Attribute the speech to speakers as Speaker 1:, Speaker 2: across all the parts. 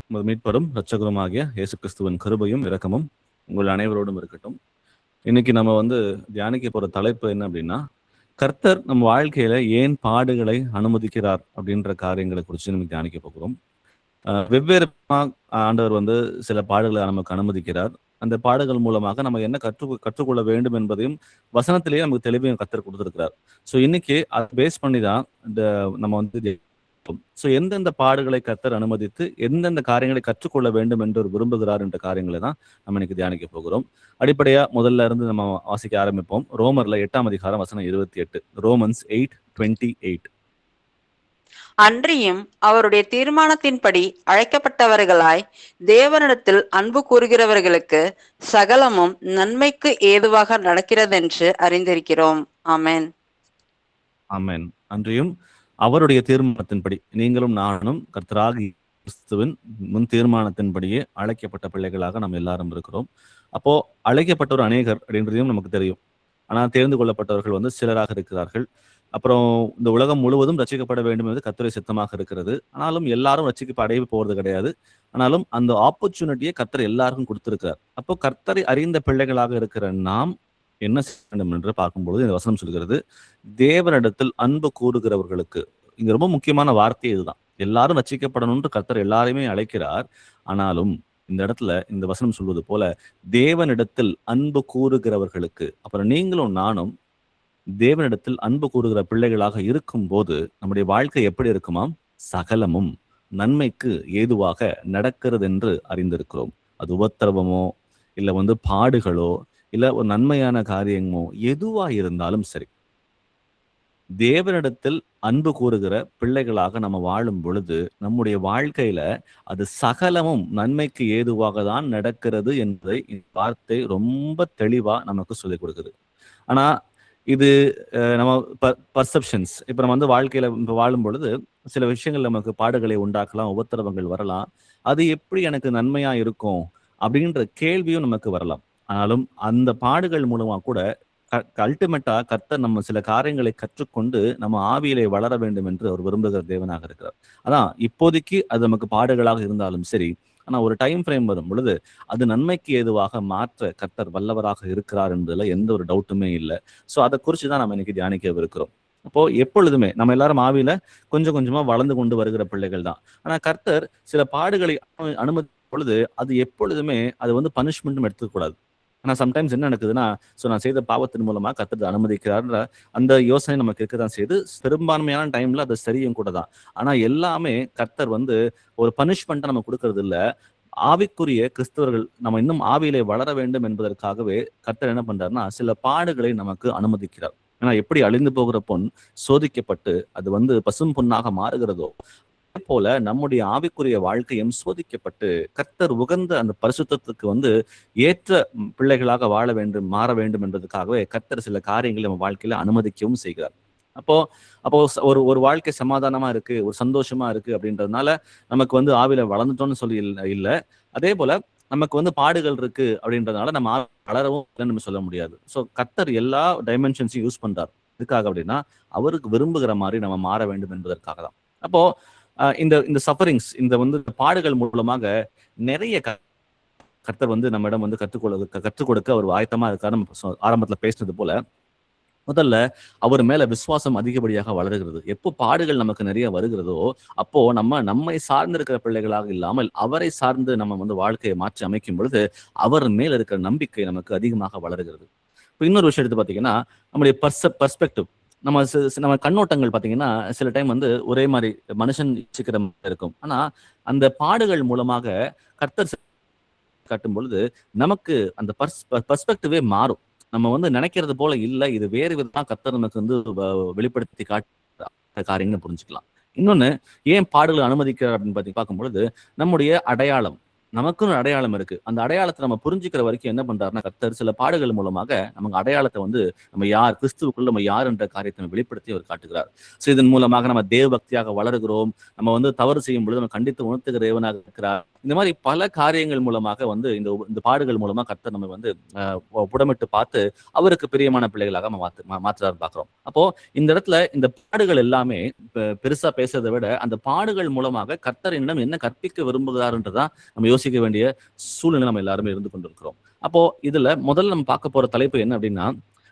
Speaker 1: மீட்பரும் இரட்சகருமாகிய இயேசு கிறிஸ்துவின் கிருபையும் இரக்கமும் உங்கள் அனைவரோடும் இருக்கட்டும். இன்னைக்கு நம்ம தியானிக்க போற தலைப்பு என்ன அப்படின்னா, கர்த்தர் நம்ம வாழ்க்கையில ஏன் பாடுகளை அனுமதிக்கிறார் அப்படின்ற காரியங்களை குறித்து நம்ம தியானிக்க போகிறோம். வெவ்வேறு ஆண்டவர் சில பாடுகளை நமக்கு அனுமதிக்கிறார். அந்த பாடுகள் மூலமாக நம்ம என்ன கற்றுக்கொள்ள வேண்டும் என்பதையும் வசனத்திலேயே நமக்கு தெளிவையும் கர்த்தர் கொடுத்திருக்கிறார். ஸோ இன்னைக்கு அதை பேஸ் பண்ணி தான் நம்ம ஸோ எந்தெந்த பாடுகளை கர்த்தர் அனுமதித்து எந்தெந்த காரியங்களை கற்றுக்கொள்ள வேண்டும் என்று விரும்புகிறார் என்ற காரியங்களை தான் நம்ம இன்னைக்கு தியானிக்க போகிறோம். அடிப்படையா முதல்ல இருந்து நம்ம வாசிக்க ஆரம்பிப்போம். ரோமர்ல 8ஆம் அதிகாரம் வசனம் 28. ரோமன்ஸ் 8:28.
Speaker 2: அன்றியும் அவருடைய தீர்மானத்தின்படி அழைக்கப்பட்டவர்களாய் தேவனிடத்தில் அன்பு கூறுகிறவர்களுக்கு சகலமும் நன்மைக்கு ஏதுவாக நடக்கிறதென்று அறிந்திருக்கிறோம். ஆமென்.
Speaker 1: ஆமென். அன்றியும் அவருடைய தீர்மானத்தின்படி நீங்களும் நானும் கர்த்தராகிய கிறிஸ்துவின் முன் தீர்மானத்தின்படியே அழைக்கப்பட்ட பிள்ளைகளாக நம்ம எல்லாரும் இருக்கிறோம். அப்போ அழைக்கப்பட்டவர் அநேகர் அப்படின்றதையும் நமக்கு தெரியும். ஆனால் தேர்ந்து கொள்ளப்பட்டவர்கள் சிலராக இருக்கிறார்கள். அப்புறம் இந்த உலகம் முழுவதும் ரட்சிக்கப்பட வேண்டும் என்று கர்த்தருடைய சித்தமாக இருக்கிறது. ஆனாலும் எல்லாரும் ரட்சிக்கப்பட போறது கிடையாது. ஆனாலும் அந்த ஆப்பர்ச்சுனிட்டியை கர்த்தர் எல்லாருக்கும் கொடுத்திருக்கிறார். அப்போ கர்த்தரை அறிந்த பிள்ளைகளாக இருக்கிற நாம் என்ன செய்ய வேண்டும் என்று பார்க்கும்போது இந்த வசனம் சொல்கிறது, தேவனிடத்தில் அன்பு கூறுகிறவர்களுக்கு. இங்க ரொம்ப முக்கியமான வார்த்தை இதுதான். எல்லாரும் ரட்சிக்கப்படணும்னு கர்த்தர் எல்லாரையுமே அழைக்கிறார். ஆனாலும் இந்த இடத்துல இந்த வசனம் சொல்வது போல தேவனிடத்தில் அன்பு கூறுகிறவர்களுக்கு, அப்புறம் நீங்களும் நானும் தேவனிடத்தில் அன்பு கூறுகிற பிள்ளைகளாக இருக்கும் போது நம்முடைய வாழ்க்கை எப்படி இருக்குமாம்? சகலமும் நன்மைக்கு ஏதுவாக நடக்கிறது என்று அறிந்திருக்கிறோம். அது உபத்திரவமோ இல்ல பாடுகளோ இல்ல ஒரு நன்மையான காரியமோ எதுவா இருந்தாலும் சரி, தேவனிடத்தில் அன்பு கூறுகிற பிள்ளைகளாக நம்ம வாழும் பொழுது நம்முடைய வாழ்க்கையில அது சகலமும் நன்மைக்கு ஏதுவாக தான் நடக்கிறது என்பதை இந்த வார்த்தை ரொம்ப தெளிவா நமக்கு சொல்லிக் கொடுக்குது. ஆனா இது நம்ம பர்செப்ஷன்ஸ். இப்ப நம்ம வாழ்க்கையில வாழும் பொழுது சில விஷயங்கள் நமக்கு பாடுகளை உண்டாக்கலாம், உபத்திரவங்கள் வரலாம். அது எப்படி எனக்கு நன்மையா இருக்கும் அப்படின்ற கேள்வியும் நமக்கு வரலாம். ஆனாலும் அந்த பாடுகள் மூலமா கூட அல்டிமேட்டா கர்த்தர் நம்ம சில காரியங்களை கற்றுக்கொண்டு நம்ம ஆவியிலே வளர வேண்டும் என்று அவர் விரும்புகிற தேவனாக இருக்கிறார். அதான் இப்போதைக்கு அது நமக்கு பாடுகளாக இருந்தாலும் சரி, ஆனா ஒரு டைம் ஃப்ரேம் வரும் பொழுது அது நன்மைக்கு ஏதுவாக மாற்ற கர்த்தர் வல்லவராக இருக்கிறார் என்பதுல எந்த ஒரு டவுட்டுமே இல்லை. ஸோ அதை குறிச்சுதான் நம்ம இன்னைக்கு தியானிக்கவிருக்கிறோம். அப்போ எப்பொழுதுமே நம்ம எல்லாரும் ஆவியில கொஞ்சம் கொஞ்சமா வளர்ந்து கொண்டு வருகிற பிள்ளைகள் தான். ஆனா கர்த்தர் சில பாடுகளை அனுமதி பொழுது அது எப்பொழுதுமே அது பனிஷ்மெண்ட்டும் எடுத்துக்கூடாது. ஆனா சம்டைம்ஸ் என்ன நடக்குதுன்னா, நான் செய்த பாவத்தின் மூலமா கர்த்தர் அனுமதிக்கிறார்ன்ற அந்த யோசனை நமக்கு இருக்கதான் செய்து. பெரும்பான்மையான டைம்ல அது சரியும் கூட தான். ஆனா எல்லாமே கர்த்தர் ஒரு பனிஷ்மெண்ட்டை நம்ம கொடுக்கறது இல்ல. ஆவிக்குரிய கிறிஸ்தவர்கள் நம்ம இன்னும் ஆவியிலே வளர வேண்டும் என்பதற்காகவே கர்த்தர் என்ன பண்றாருன்னா சில பாடுகளை நமக்கு அனுமதிக்கிறார். ஏன்னா எப்படி அழிந்து போகிற பொன் சோதிக்கப்பட்டு அது பசும் பொன்னாக மாறுகிறதோ போல நம்முடைய ஆவிக்குரிய வாழ்க்கையும் சோதிக்கப்பட்டு கர்த்தர் உகந்த அந்த பரிசுத்தத்துக்கு ஏற்ற பிள்ளைகளாக வாழ வேண்டும், மாற வேண்டும் என்பதற்காகவே கர்த்தர் சில காரியங்களை நம்ம வாழ்க்கையில அனுமதிக்கவும் செய்கிறார். அப்போ ஒரு வாழ்க்கை சமாதானமா இருக்கு, ஒரு சந்தோஷமா இருக்கு அப்படின்றதுனால நமக்கு ஆவியில வளர்ந்துட்டோம்னு சொல்லி இல்ல. அதே போல நமக்கு பாடுகள் இருக்கு அப்படின்றதுனால நம்ம வளரவும் நம்ம சொல்ல முடியாது. ஸோ கர்த்தர் எல்லா டைமென்ஷன்ஸையும் யூஸ் பண்றார். எதுக்காக அப்படின்னா அவருக்கு விரும்புகிற மாதிரி நம்ம மாற வேண்டும் என்பதற்காக தான். அப்போ இந்த சஃபரிங்ஸ், இந்த பாடுகள் மூலமாக நிறைய கர்த்தர் நம்மிடம் கற்றுக் கொடுக்க அவர் ஆயத்தமா இருக்காரு. நம்ம ஆரம்பத்துல பேசினது போல முதல்ல அவர் மேல விசுவாசம் அதிகப்படியாக வளர்கிறது. எப்போ பாடுகள் நமக்கு நிறைய வருகிறதோ அப்போ நம்மை சார்ந்திருக்கிற பிள்ளைகளாக இல்லாமல் அவரை சார்ந்து நம்ம வாழ்க்கையை மாற்றி அமைக்கும் பொழுது அவர் மேல இருக்கிற நம்பிக்கை நமக்கு அதிகமாக வளர்கிறது. இப்போ இன்னொரு விஷயம் எடுத்து பார்த்தீங்கன்னா, நம்முடைய பர்ஸ்பெக்டிவ், நம்ம கண்ணோட்டங்கள் பார்த்தீங்கன்னா சில டைம் ஒரே மாதிரி மனுஷன் யோசிக்கிற மாதிரி இருக்கும். ஆனா அந்த பாடுகள் மூலமாக கர்த்தர் காட்டும் பொழுது நமக்கு அந்த பர்ஸ்பெக்டிவே மாறும். நம்ம நினைக்கிறது போல இல்லை, இது வேறு விதமா கர்த்தர் நமக்கு வெளிப்படுத்தி காட்டுற காரியங்களை புரிஞ்சுக்கலாம். இன்னொன்னு, ஏன் பாடுகளை அனுமதிக்கிறார் அப்படின்னு பார்க்கும் பொழுது நம்முடைய அடையாளம், நமக்குன்னு அடையாளம் இருக்கு. அந்த அடையாளத்தை நம்ம புரிஞ்சுக்கிற வரைக்கும் என்ன பண்றாருன்னா கர்த்தர் சில பாடுகள் மூலமாக நமக்கு அடையாளத்தை நம்ம யார், கிறிஸ்துவுக்குள்ள நம்ம யார் என்ற காரியத்தை வெளிப்படுத்தி அவர் காட்டுகிறார். ஸோ இதன் மூலமாக நம்ம தேவ பக்தியாக வளருகிறோம். நம்ம தவறு செய்யும் பொழுது நம்ம கண்டித்து உணர்த்துகிற தேவனாக இருக்கிறார். இந்த மாதிரி பல காரியங்கள் மூலமாக வந்து இந்த பாடுகள் மூலமா கர்த்தர் நம்ம வந்து புடமிட்டு பார்த்து அவருக்கு பிரியமான பிள்ளைகளாக மாற்றுறாரு பார்க்கிறோம். அப்போ இந்த இடத்துல இந்த பாடுகள் எல்லாமே பெருசா பேசுறதை விட அந்த பாடுகள் மூலமாக கர்த்தர் என்னிடம் என்ன கற்பிக்க விரும்புகிறாருன்றதான் நம்ம யோசிக்க வேண்டிய சூழ்நிலை நம்ம எல்லாருமே இருந்து கொண்டிருக்கிறோம். அப்போ இதுல முதல்ல நம்ம பார்க்க போற தலைப்பு என்ன அப்படின்னா,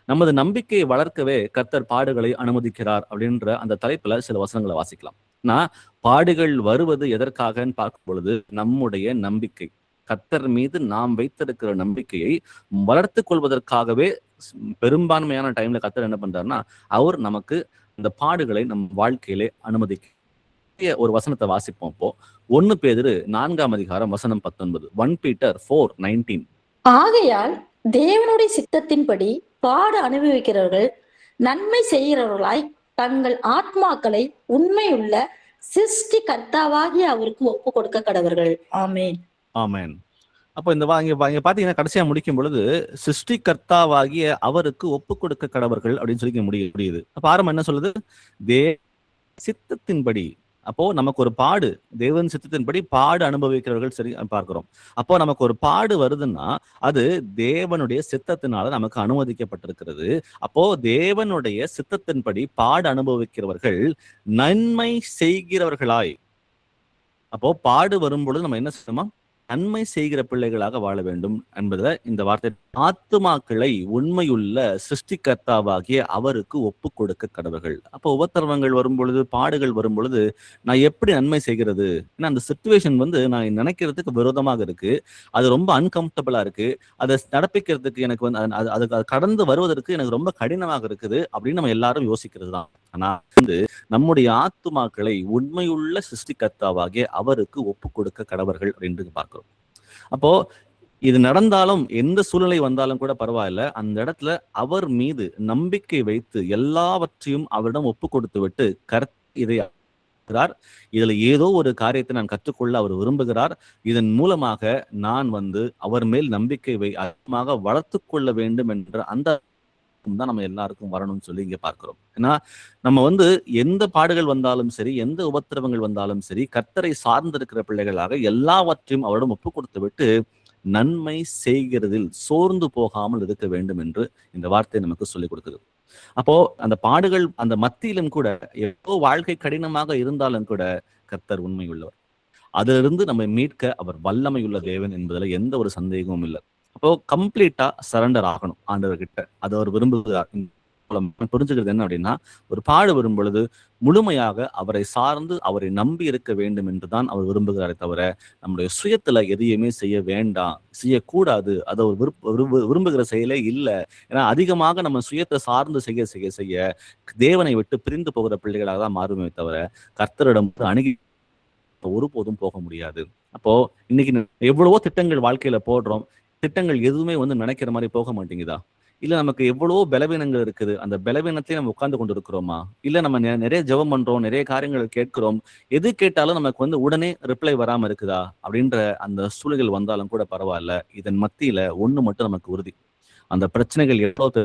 Speaker 1: நமது நம்பிக்கையை வளர்க்கவே கர்த்தர் பாடுகளை அனுமதிக்கிறார் அப்படின்ற அந்த தலைப்புல சில வசனங்களை வாசிக்கலாம். பாடுகள் வருவது எதற்காகன்னு பார்க்கும் பொழுது நம்முடைய நம்பிக்கை, கர்த்தர் மீது நாம் வைத்திருக்கிற நம்பிக்கையை வளர்த்து கொள்வதற்காகவே பெரும்பான்மையான டைம்ல கர்த்தர் என்ன பண்றாருன்னா, அவர் நமக்கு இந்த பாடுகளை நம் வாழ்க்கையிலே அனுமதிக்க ஒரு வசனத்தை வாசிப்போம். இப்போ 1 பேதுரு 4ஆம் அதிகாரம் வசனம் 19, 1 Peter 4:19.
Speaker 3: ஆகையால் தேவனுடைய சித்தத்தின்படி பாடு அனுபவிக்கிறவர்கள் நன்மை செய்கிறவர்களாய் தங்கள் ஆத்மாக்களை உண்மையுள்ள சிருஷ்டி கர்த்தாவாகிய அவருக்கு ஒப்பு கொடுக்க கடவர்கள். ஆமேன்,
Speaker 1: ஆமேன். அப்போ இந்த பாத்தீங்கன்னா கடைசியா முடிக்கும் பொழுது சிருஷ்டி கர்த்தாவாகிய அவருக்கு ஒப்பு கொடுக்க கடவர்கள் அப்படின்னு சொல்லி முடியுது. அப்ப ஆரம்பம் என்ன சொல்லுது? சித்தத்தின்படி. அப்போ நமக்கு ஒரு பாடு, தேவன் சித்தத்தின்படி பாடு அனுபவிக்கிறவர்கள் சரி பார்க்கிறோம். அப்போ நமக்கு ஒரு பாடு வருதுன்னா அது தேவனுடைய சித்தத்தினால நமக்கு அனுமதிக்கப்பட்டிருக்கிறது. அப்போ தேவனுடைய சித்தத்தின்படி பாடு அனுபவிக்கிறவர்கள் நன்மை செய்கிறவர்களாய், அப்போ பாடு வரும் பொழுது நம்ம என்ன செய்யணுமா? நன்மை செய்கிற பிள்ளைகளாக வாழ வேண்டும் என்பதை இந்த வார்த்தை ஆத்துமாக்களை உண்மையுள்ள சிருஷ்டிகர்த்தாவாகிய அவருக்கு ஒப்பு கொடுக்க கடவர்கள். அப்போ உபத்திரவங்கள் வரும் பொழுது, பாடுகள் வரும் பொழுது நான் எப்படி நன்மை செய்கிறது? ஏன்னா அந்த சிச்சுவேஷன் வந்து நான் நினைக்கிறதுக்கு விரோதமாக இருக்கு, அது ரொம்ப அன்கம்ஃபர்டபுளா இருக்கு, அதை நடப்பிக்கிறதுக்கு எனக்கு வந்து அதுக்கு கடந்து வருவதற்கு எனக்கு ரொம்ப கடினமாக இருக்குது அப்படின்னு நம்ம எல்லாரும் யோசிக்கிறது தான். ஆனா வந்து நம்முடைய ஆத்துமாக்களை உண்மையுள்ள சிருஷ்டிகர்த்தாவாகிய அவருக்கு ஒப்பு கொடுக்க கடவர்கள் அப்படின்னு பார்க்கிறோம். அப்போ இது நடந்தாலும் எந்த சூழ்நிலை வந்தாலும் கூட பரவாயில்ல, அந்த இடத்துல அவர் மீது நம்பிக்கை வைத்து எல்லாவற்றையும் அவரிடம் ஒப்பு கொடுத்து விட்டு இதை இதுல ஏதோ ஒரு காரியத்தை நான் கற்றுக்கொள்ள அவர் விரும்புகிறார், இதன் மூலமாக நான் வந்து அவர் மேல் நம்பிக்கை அதிகமாக வளர்த்து கொள்ள வேண்டும் என்ற அந்த தான் நம்ம எல்லாருக்கும் வரணும்னு சொல்லி இங்க பார்க்கிறோம். ஏன்னா நம்ம வந்து எந்த பாடுகள் வந்தாலும் சரி, எந்த உபத்திரவங்கள் வந்தாலும் சரி, கர்த்தரை சார்ந்திருக்கிற பிள்ளைகளாக எல்லாவற்றையும் அவரிடம் ஒப்பு கொடுத்து விட்டு நன்மை செய்கிறதில் சோர்ந்து போகாமல் இருக்க வேண்டும் என்று இந்த வார்த்தை நமக்கு சொல்லிக் கொடுக்குது. அப்போ அந்த பாடுகள் அந்த மத்தியிலும் கூட எவ்வளோ வாழ்க்கை கடினமாக இருந்தாலும் கூட கர்த்தர் உண்மையுள்ளவர், அதிலிருந்து நம்ம மீட்க அவர் வல்லமையுள்ள தேவன் என்பதுல எந்த ஒரு சந்தேகமும் இல்லை. அப்போ கம்ப்ளீட்டா சரண்டர் ஆகணும் ஆண்டவர்கிட்ட, அது அவர் விரும்புகிறார். புரிஞ்சுக்கிறது என்ன அப்படின்னா, ஒரு பாடு வரும் பொழுது முழுமையாக அவரை சார்ந்து அவரை நம்பி இருக்க வேண்டும் என்றுதான் அவர் விரும்புகிறாரே தவிர நம்முடைய சுயத்துல எதையுமே செய்ய வேண்டாம், செய்யக்கூடாது. அதை ஒரு விரும்புகிற செயலே இல்லை. ஏன்னா அதிகமாக நம்ம சுயத்தை சார்ந்து செய்ய செய்ய செய்ய தேவனை விட்டு பிரிந்து போகிற பிள்ளைகளாக தான் மாறுமே தவிர கர்த்தரிடம் அணுகி ஒருபோதும் போக முடியாது. அப்போ இன்னைக்கு எவ்வளவோ திட்டங்கள் வாழ்க்கையில போடுறோம், திட்டங்கள் எதுவுமே வந்து நினைக்கிற மாதிரி போக மாட்டேங்குதா? இல்ல நமக்கு எவ்வளவோ பலவீனங்கள் இருக்குது, அந்த பலவீனத்தையும் நம்ம உட்கார்ந்து கொண்டு இருக்கிறோமா? இல்ல நம்ம நிறைய ஜெபம் பண்றோம், நிறைய காரியங்கள் கேட்கிறோம், எது கேட்டாலும் நமக்கு வந்து உடனே ரிப்ளை வராம இருக்குதா அப்படின்ற அந்த சூழல்கள் வந்தாலும் கூட பரவாயில்ல. இதன் மத்தியில ஒண்ணு மட்டும் நமக்கு உறுதி, அந்த பிரச்சனைகள் எவ்வளவு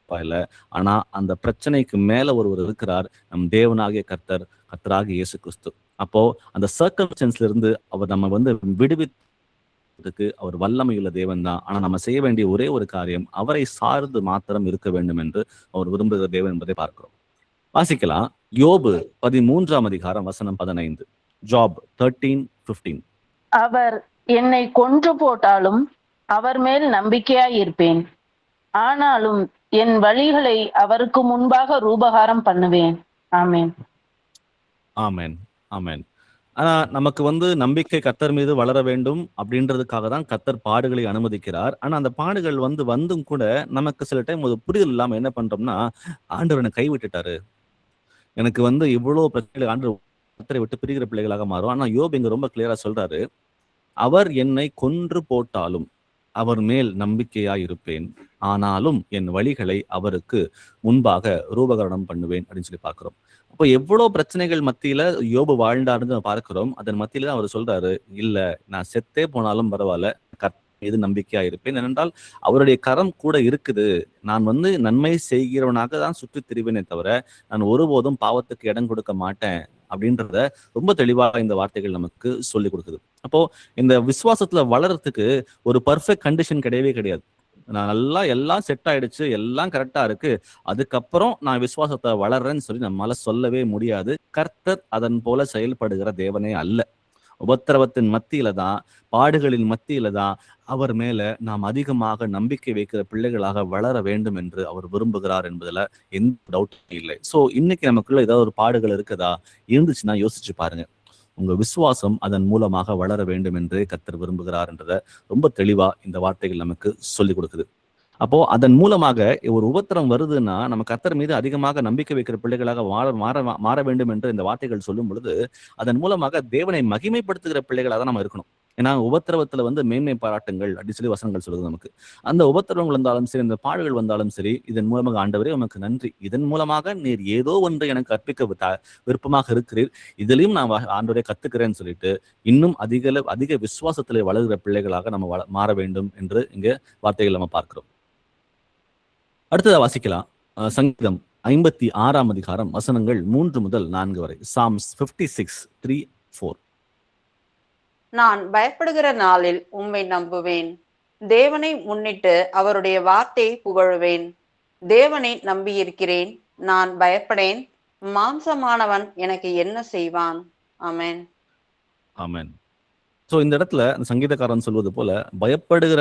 Speaker 1: இல்ல, ஆனா அந்த பிரச்சனைக்கு மேல ஒருவர் இருக்கிறார், நம் தேவனாகிய கர்த்தராகிய இயேசு கிறிஸ்து. அப்போ அந்த சர்க்கம்ஸ்டன்ஸ்ல இருந்து அவர் நம்ம வந்து விடுவித்துக்கு அவர் வல்லமையுள்ள தேவன் தான். ஆனா நம்ம செய்ய வேண்டிய ஒரே ஒரு காரியம் அவரை சார்ந்து மாத்திரம் இருக்க வேண்டும் என்று அவர் விரும்புகிற தேவன் என்பதை பார்க்கிறோம். வாசிக்கலாம். யோபு 13ஆம் அதிகாரம் வசனம் 15. ஜாப் 13:15.
Speaker 4: அவர் என்னை கொன்று போட்டாலும் அவர் மேல் நம்பிக்கையாய் இருப்பேன், ஆனாலும் என் வழிகளை அவருக்கு முன்பாக ரூபகாரம் பண்ணுவேன். ஆமேன்,
Speaker 1: ஆமேன், ஆமேன். ஆனா நமக்கு வந்து நம்பிக்கை கர்த்தர் மீது வளர வேண்டும் அப்படின்றதுக்காக தான் கர்த்தர் பாடுகளை அனுமதிக்கிறார். ஆனா அந்த பாடுகள் வந்தும் கூட நமக்கு சில டைம் ஒரு புரிதல் இல்லாம என்ன பண்றோம்னா, ஆண்டவர் என்னை கைவிட்டுட்டாரு, எனக்கு வந்து இவ்வளவு பிரச்சனைகள் ஆண்டவர் கர்த்தரை விட்டு பிரிகிற பிள்ளைகளாக மாறும். ஆனா யோபு இங்க ரொம்ப கிளியரா சொல்றாரு, அவர் என்னை கொன்று போட்டாலும் அவர் மேல் நம்பிக்கையாய் இருப்பேன், ஆனாலும் என் வழிகளை அவருக்கு முன்பாக ரூபகரணம் பண்ணுவேன் அப்படின்னு சொல்லி பார்க்கிறோம். அப்போ எவ்வளவு பிரச்சனைகள் மத்தியில யோபு வாழ்ந்தாருன்னு பார்க்கிறோம். அதன் மத்தியில தான் அவர் சொல்றாரு, இல்ல நான் செத்தே போனாலும் பரவாயில்ல, கர்த்தர் மீது நம்பிக்கையா இருப்பேன், ஏனென்றால் அவருடைய கரம் கூட இருக்குது. நான் வந்து நன்மை செய்கிறவனாக தான் சுற்றி திரிவேனே தவிர நான் ஒருபோதும் பாவத்துக்கு இடம் கொடுக்க மாட்டேன் அப்படின்றத ரொம்ப தெளிவா இந்த வார்த்தைகள் நமக்கு சொல்லி கொடுக்குது. அப்போ இந்த விசுவாசத்துல வளர்றதுக்கு ஒரு பர்ஃபெக்ட் கண்டிஷன் கிடையவே கிடையாது. நான் நல்லா எல்லாம் செட் ஆயிடுச்சு, எல்லாம் கரெக்டா இருக்கு, அதுக்கப்புறம் நான் விசுவாசத்தை வளர்றேன்னு சொல்லி நம்மளால சொல்லவே முடியாது. கர்த்தர் அதன் போல செயல்படுகிற தேவனே அல்ல. உபத்திரவத்தின் மத்தியில தான், பாடுகளின் மத்தியில தான் அவர் மேல நாம் அதிகமாக நம்பிக்கை வைக்கிற பிள்ளைகளாக வளர வேண்டும் என்று அவர் விரும்புகிறார் என்பதுல எந்த டவுட்டும் இல்லை. சோ இன்னைக்கு நமக்குள்ள ஏதாவது ஒரு பாடுகள் இருக்குதா? இருந்துச்சுன்னா யோசிச்சு பாருங்க. உங்க விசுவாசம் அதன் மூலமாக வளர வேண்டும் என்று கர்த்தர் விரும்புகிறார் என்றதை ரொம்ப தெளிவா இந்த வார்த்தைகள் நமக்கு சொல்லிக் கொடுக்குது. அப்போ அதன் மூலமாக ஒரு உபத்திரம் வருதுன்னா நம்ம கர்த்தர் மீது அதிகமாக நம்பிக்கை வைக்கிற பிள்ளைகளாக மாற வேண்டும் என்று இந்த வார்த்தைகள் சொல்லும் பொழுது அதன் மூலமாக தேவனை மகிமைப்படுத்துகிற பிள்ளைகளாக தான் நம்ம இருக்கணும். ஏன்னா உபத்திரவத்துல மேன்மை பாராட்டுங்கள் அப்படின்னு சொல்லி வசனங்கள் சொல்லுது நமக்கு. அந்த உபத்திரவங்கள் வந்தாலும் சரி, இந்த பாடுகள் வந்தாலும் சரி, இதன் மூலமாக ஆண்டவரே உமக்கு நன்றி, இதன் மூலமாக நீர் ஏதோ ஒன்று எனக்கு கற்பிக்க விருப்பமாக இருக்கிறீர், இதுலயும் நான் ஆண்டவரே கத்துக்கிறேன்னு சொல்லிட்டு இன்னும் அதிக விசுவாசத்திலே வளர்கிற பிள்ளைகளாக நம்ம மாற வேண்டும் என்று இங்க வார்த்தைகள் நம்ம பார்க்கிறோம். அடுத்ததா வாசிக்கலாம். சங்கீதம் 56ஆம் அதிகாரம் வசனங்கள் 3 முதல் 4 வரை. Psalms 56:3-4.
Speaker 2: நான் பயப்படுகிற நாளில் உம்மை நம்புவேன். தேவனை முன்னிட்டு அவருடைய வார்த்தையை புகழுவேன். தேவனை நம்பியிருக்கிறேன், நான் பயப்படேன். மாம்சமானவன் எனக்கு என்ன செய்வான்? ஆமென்.
Speaker 1: ஆமென். ஸோ இந்த இடத்துல அந்த சங்கீதக்காரன் சொல்வது போல பயப்படுகிற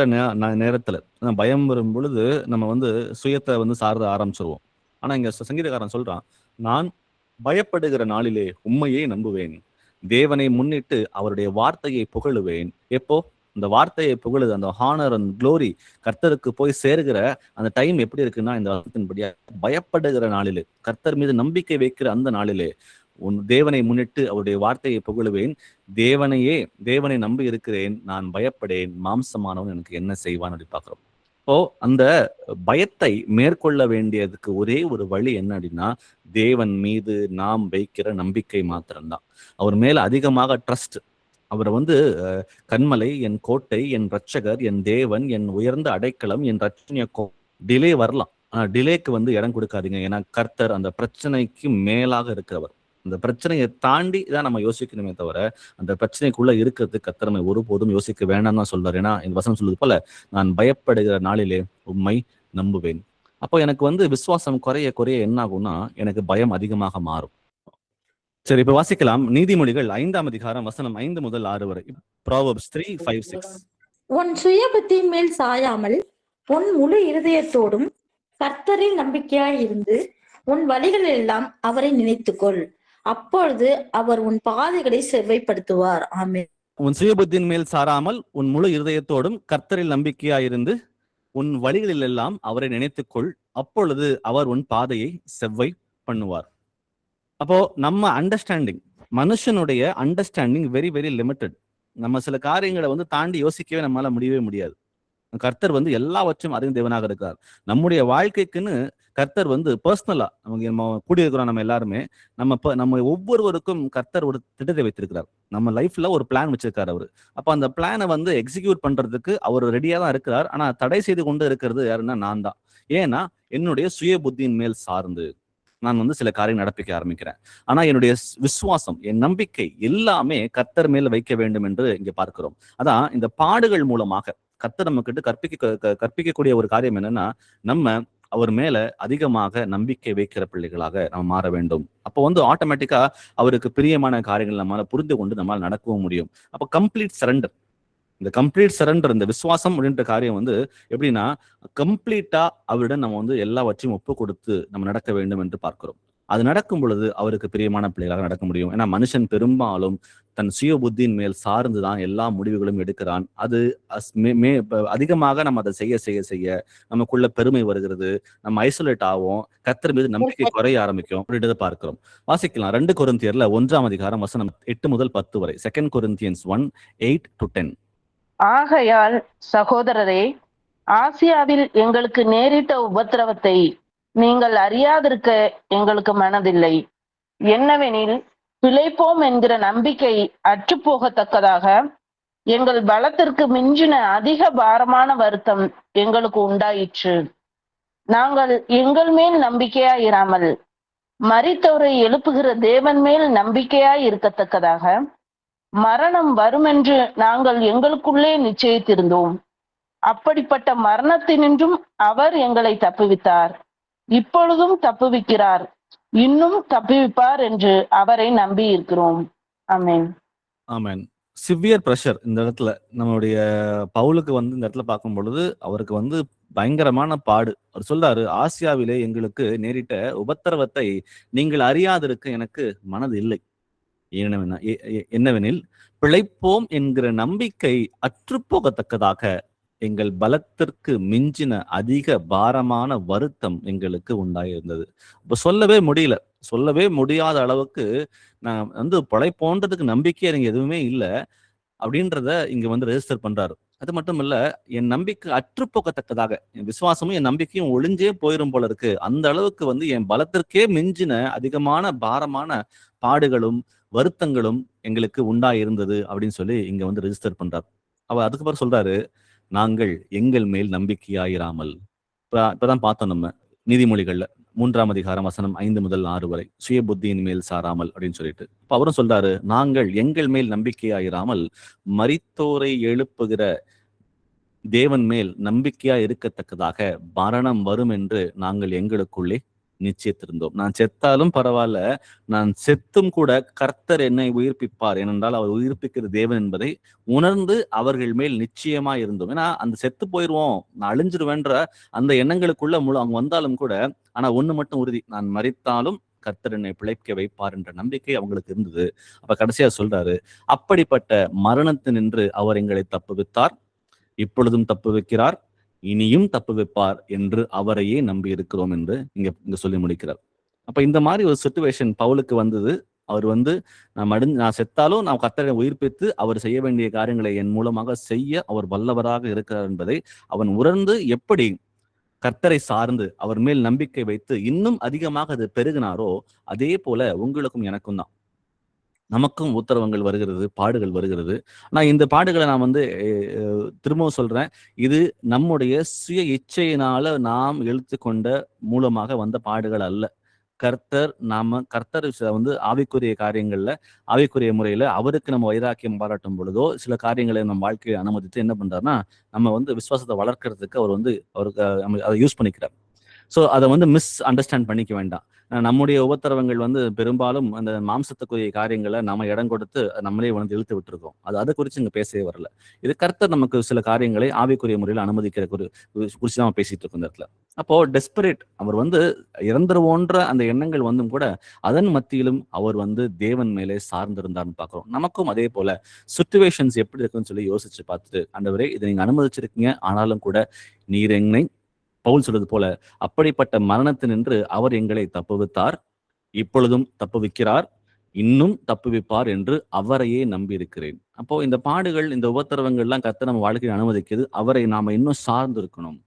Speaker 1: நேரத்துல பயம் வரும் பொழுது நம்ம சுயத்தை சார்த ஆரம்பிச்சிருவோம். ஆனா இங்க சங்கீதக்காரன் சொல்றான், நான் பயப்படுகிற நாளிலே உண்மையை நம்புவேன், தேவனை முன்னிட்டு அவருடைய வார்த்தையை புகழுவேன். எப்போ இந்த வார்த்தையை புகழுது, அந்த ஹானர் அண்ட் க்ளோரி கர்த்தருக்கு போய் சேருகிற அந்த டைம் எப்படி இருக்குன்னா, இந்த வார்த்தையின்படியா பயப்படுகிற நாளிலே, கர்த்தர் மீது நம்பிக்கை வைக்கிற அந்த நாளிலே உன் தேவனை முன்னிட்டு அவருடைய வார்த்தையை புகழுவேன், தேவனை நம்பி இருக்கிறேன், நான் பயப்படேன், மாம்சமானவன் எனக்கு என்ன செய்வான் அப்படி பாக்குறோம். இப்போ அந்த பயத்தை மேற்கொள்ள வேண்டியதுக்கு ஒரே ஒரு வழி என்ன அப்படின்னா, தேவன் மீது நாம் வைக்கிற நம்பிக்கை மாத்திரம்தான். அவர் மேல அதிகமாக ட்ரஸ்ட். அவரை கண்மலை, என் கோட்டை, என் ரட்சகர், என் தேவன், என் உயர்ந்த அடைக்கலம், என் ரட்சணிய டிலே வரலாம், ஆனா டிலேக்கு இடம் கொடுக்காதீங்க. ஏன்னா கர்த்தர் அந்த பிரச்சனைக்கு மேலாக இருக்கிறவர். அந்த பிரச்சனையை தாண்டி தான் நம்ம யோசிக்கணுமே தவிர அந்த பிரச்சனைக்குள்ள இருக்கிறது கர்த்தர் நம்ம ஒருபோதும் யோசிக்க வேண்டாம் தான் சொல்றாரு. ஏன்னா இந்த வசனம் சொல்றது போல, நான் பயப்படுகிற நாளிலே உம்மை நம்புவேன். அப்போ எனக்கு விசுவாசம் குறைய குறைய என்ன ஆகும்னா, எனக்கு பயம் அதிகமாக மாறும். சரி, இப்ப வாசிக்கலாம். நீதிமொழிகள் 5ஆம் அதிகாரம் வசனம் 5 முதல் 6 வரை. Proverbs 3:5-6.
Speaker 3: உன் சுய புத்தியின் மேல் சாயாமல் உன் முழு இருதயத்தோடும் கர்த்தரில் நம்பிக்கையாய் இருந்து உன் வழிகளில் எல்லாம் அவரை நினைத்துக்கொள், அப்பொழுது அவர் உன் பாதைகளை செவ்வைப்படுத்துவார். ஆமென்.
Speaker 1: உன் சுய புத்தியின் மேல் சாராமல் உன் முழு இருதயத்தோடும் கர்த்தரில் நம்பிக்கையாயிருந்து உன் வழிகளில் எல்லாம் அவரை நினைத்துக்கொள், அப்பொழுது அவர் உன் பாதையை செவ்வை பண்ணுவார். அப்போ நம்ம அண்டர்ஸ்டாண்டிங், மனுஷனுடைய அண்டர்ஸ்டாண்டிங் வெரி வெரி லிமிட்டட். நம்ம சில காரியங்களை தாண்டி யோசிக்கவே நம்மளால முடியவே முடியாது. கர்த்தர் எல்லாவற்றும் அறிந்த தேவனாக இருக்கிறார். நம்முடைய வாழ்க்கைக்குன்னு கர்த்தர் பர்சனலா நம்ம கூடியிருக்கிறோம். நம்ம எல்லாருமே நம்ம ஒவ்வொருவருக்கும் கர்த்தர் ஒரு திட்டத்தை வைத்திருக்கிறார். நம்ம லைஃப்ல ஒரு பிளான் வச்சிருக்காரு அவரு. அப்ப அந்த பிளானை எக்ஸிக்யூட் பண்றதுக்கு அவர் ரெடியா தான் இருக்கிறார். ஆனா தடை செய்து கொண்டு இருக்கிறது யாருன்னா நான் தான். ஏன்னா என்னுடைய சுய புத்தியின் மேல் சார்ந்து நான் சில காரியம் நடப்பிக்க ஆரம்பிக்கிறேன். ஆனா என்னுடைய விசுவாசம், என் நம்பிக்கை எல்லாமே கர்த்தர் மேல வைக்க வேண்டும் என்று இங்க பார்க்கிறோம். அதான் இந்த பாடுகள் மூலமாக கர்த்தர் நம்ம கிட்ட கற்பிக்கக்கூடிய ஒரு காரியம் என்னன்னா, நம்ம அவர் மேல அதிகமாக நம்பிக்கை வைக்கிற பிள்ளைகளாக நம்ம மாற வேண்டும். அப்போ ஆட்டோமேட்டிக்கா அவருக்கு பிரியமான காரியங்கள் நம்மளால புரிந்து கொண்டு நம்மளால நடக்கவும் முடியும். அப்போ கம்ப்ளீட் சரண்டர், இந்த கம்ப்ளீட் சரண்டர், இந்த விசுவாசம் அப்படின்ற காரியம் எப்படின்னா, கம்ப்ளீட்டா அவரிடம் நம்ம எல்லாவற்றையும் ஒப்பு கொடுத்து நம்ம நடக்க வேண்டும் என்று பார்க்கிறோம். அது நடக்கும் பொழுது அவருக்கு பிரியமான பிள்ளைகளாக நடக்க முடியும். ஏன்னா மனுஷன் பெரும்பாலும் தன் சுய புத்தியின் மேல் சார்ந்துதான் எல்லா முடிவுகளும் எடுக்கிறான். அது அதிகமாக நம்ம அதை செய்ய செய்ய செய்ய நமக்குள்ள பெருமை வருகிறது, நம்ம ஐசோலேட் ஆகும், கர்த்தர் மீது நம்பிக்கை குறைய ஆரம்பிக்கும் அப்படின்றத பார்க்கிறோம். வாசிக்கலாம். 2 கொரிந்தியர்ல 1ஆம் அதிகாரம் வசனம் 8 முதல் 10 வரை. 2 Corinthians 1:8-10.
Speaker 4: ஆகையால் சகோதரரே, ஆசியாவில் எங்களுக்கு நேரிட்ட உபத்திரவத்தை நீங்கள் அறியாதிருக்க எங்களுக்கு மனதில்லை. என்னவெனில், பிழைப்போம் என்கிற நம்பிக்கை அற்றுப்போகத்தக்கதாக எங்கள் பலத்திற்கு மிஞ்சின அதிக பாரமான வருத்தம் எங்களுக்கு உண்டாயிற்று. நாங்கள் எங்கள் மேல் நம்பிக்கையாயிராமல் மரித்தோரை எழுப்புகிற தேவன் மேல் நம்பிக்கையாய் இருக்கத்தக்கதாக மரணம் வருமென்று நாங்கள் எங்களுக்குள்ளே நிச்சயித்திருந்தோம். அப்படிப்பட்ட மரணத்தினின்றும் அவர் எங்களை தப்புவித்தார். இப்பொழுதும் தப்புவிக்கிறார், இன்னும் தப்புவிப்பார் என்று அவரை நம்பி இருக்கிறோம். ஆமென்.
Speaker 1: ஆமென். சிவியர் பிரஷர் இந்த இடத்துல நம்மளுடைய பவுலுக்கு வந்து இந்த இடத்துல பார்க்கும் பொழுது அவருக்கு வந்து பயங்கரமான பாடு. அவர் சொல்றாரு, ஆசியாவிலே எங்களுக்கு நேரிட்ட உபத்திரவத்தை நீங்கள் அறியாதிருக்க எனக்கு மனது இல்லை. என்னவெனில் பிழைப்போம் என்கிற நம்பிக்கை அற்றுப்போகத்தக்கதாக எங்கள் பலத்திற்கு மிஞ்சின அதிக பாரமான வருத்தம் எங்களுக்கு உண்டாயிருந்தது. இப்ப சொல்லவே முடியாத அளவுக்கு நான் வந்து பிழைப்போன்றதுக்கு நம்பிக்கை எனக்கு எதுவுமே இல்லை அப்படின்றத இங்க வந்து ரெஜிஸ்டர் பண்றாரு. அது மட்டும் இல்ல, என் நம்பிக்கை அற்றுப்போகத்தக்கதாக என் விசுவாசமும் என் நம்பிக்கையும் ஒளிஞ்சே போயிரும் போல இருக்கு. அந்த அளவுக்கு வந்து என் பலத்திற்கே மிஞ்சின அதிகமான பாரமான பாடுகளும் வருத்தங்களும் எங்களுக்கு உண்டாயிருந்தது அப்படின்னு சொல்லி இங்க வந்து ரெஜிஸ்டர் பண்றாரு. அவர் அதுக்கப்புறம் சொல்றாரு, நாங்கள் எங்கள் மேல் நம்பிக்கையாயிராமல். இப்பதான் பார்த்தோம் நம்ம நீதிமொழிகள்ல 3ஆம் அதிகாரம் வசனம் 5 முதல் 6 வரை, சுய புத்தியின் மேல் சாராமல் அப்படின்னு சொல்லிட்டு. இப்ப அவரும் சொல்றாரு, நாங்கள் எங்கள் மேல் நம்பிக்கையாயிராமல் மரித்தோரை எழுப்புகிற தேவன் மேல் நம்பிக்கையா இருக்கத்தக்கதாக மரணம் வரும் என்று நாங்கள் எங்களுக்குள்ளே நிச்சயித்திருந்தோம். நான் செத்தாலும் பரவாயில்ல, நான் செத்தும் கூட கர்த்தர் என்னை உயிர்ப்பிப்பார், ஏனென்றால் அவர் உயிர்ப்பிக்கிற தேவன் என்பதை உணர்ந்து அவர்கள் மேல் நிச்சயமா இருந்தோம். ஏன்னா அந்த செத்து போயிடுவோம், நான் அழிஞ்சிருவேன்ற அந்த எண்ணங்களுக்குள்ள அவங்க வந்தாலும் கூட, ஆனா ஒண்ணு மட்டும் உறுதி, நான் மரித்தாலும் கர்த்தர் என்னை பிழைக்க வைப்பார் என்ற நம்பிக்கை அவங்களுக்கு இருந்தது. அப்ப கடைசியா சொல்றாரு, அப்படிப்பட்ட மரணத்தினின்று அவர் எங்களை தப்புவித்தார், இப்பொழுதும் தப்புவிக்கிறார், இனியும் தப்புவிப்பார் என்று அவரையே நம்பி இருக்கிறோம் என்று இங்க சொல்லி முடிக்கிறார். அப்ப இந்த மாதிரி ஒரு சிச்சுவேஷன் பவுலுக்கு வந்தது. அவர் வந்து நான் செத்தாலும் நான் கர்த்தரை உயிர்ப்பித்து அவர் செய்ய வேண்டிய காரியங்களை என் மூலமாக செய்ய அவர் வல்லவராக இருக்கிறார் என்பதை அவன் உணர்ந்து எப்படி கர்த்தரை சார்ந்து அவர் மேல் நம்பிக்கை வைத்து இன்னும் அதிகமாக அது பெருகினாரோ, அதே போல உங்களுக்கும் எனக்கும் தான். நமக்கும் உத்தரவங்கள் வருகிறது, பாடுகள் வருகிறது. ஆனா இந்த பாடுகளை நான் வந்து திரும்பவும் சொல்றேன், இது நம்முடைய சுய இச்சையினால நாம் இழுத்துக்கொண்ட மூலமாக வந்த பாடுகள் அல்ல. கர்த்தர் வந்து ஆவிக்குரிய காரியங்கள்ல, ஆவிக்குரிய முறையில அவருக்கு நம்ம வைராக்கியம் பாராட்டும் பொழுதோ சில காரியங்களை நம்ம வாழ்க்கையை அனுமதித்து என்ன பண்றாருன்னா, நம்ம வந்து விசுவாசத்தை வளர்க்கறதுக்கு அவர் வந்து அவருக்கு அதை யூஸ் பண்ணிக்கிறார். ஸோ அதை வந்து மிஸ் அண்டர்ஸ்டாண்ட் பண்ணிக்க வேண்டாம். நம்முடைய உபத்திரவங்கள் வந்து பெரும்பாலும் அந்த மாம்சத்துக்குரிய காரியங்களை நம்ம இடம் கொடுத்து நம்மளே வந்து இழுத்து விட்டுருக்கோம். அதை குறித்து இங்க பேசவே வரல. இது கர்த்தர் நமக்கு சில காரியங்களை ஆவிக்குரிய முறையில் அனுமதிக்கிற குறித்து தான் பேசிட்டு இருக்கோம் இந்த இடத்துல. அப்போ டெஸ்பரேட், அவர் வந்து இறந்துருவோன்ற அந்த எண்ணங்கள் வந்தும் கூட அதன் மத்தியிலும் அவர் வந்து தேவன் மேலே சார்ந்திருந்தார்னு பார்க்கிறோம். நமக்கும் அதே போல சிச்சுவேஷன்ஸ் எப்படி இருக்குன்னு சொல்லி யோசிச்சு பார்த்துட்டு, ஆண்டவரே இதை நீங்க அனுமதிச்சிருக்கீங்க, ஆனாலும் கூட நீர் என்னை, பவுல் சொல்றது போல, அப்படிப்பட்ட மரணத்தினின்று அவர் எங்களை தப்புவித்தார், இப்பொழுதும் தப்புவிக்கிறார், இன்னும் தப்புவிப்பார் என்று அவரையே நம்பி இருக்கிறேன். அப்போ இந்த பாடுகள், இந்த உபத்திரவங்கள்லாம் கர்த்தர் நம்ம வாழ்க்கையை அனுமதிக்குது. அவரை நாம இன்னும் சார்ந்து இருக்கணும்,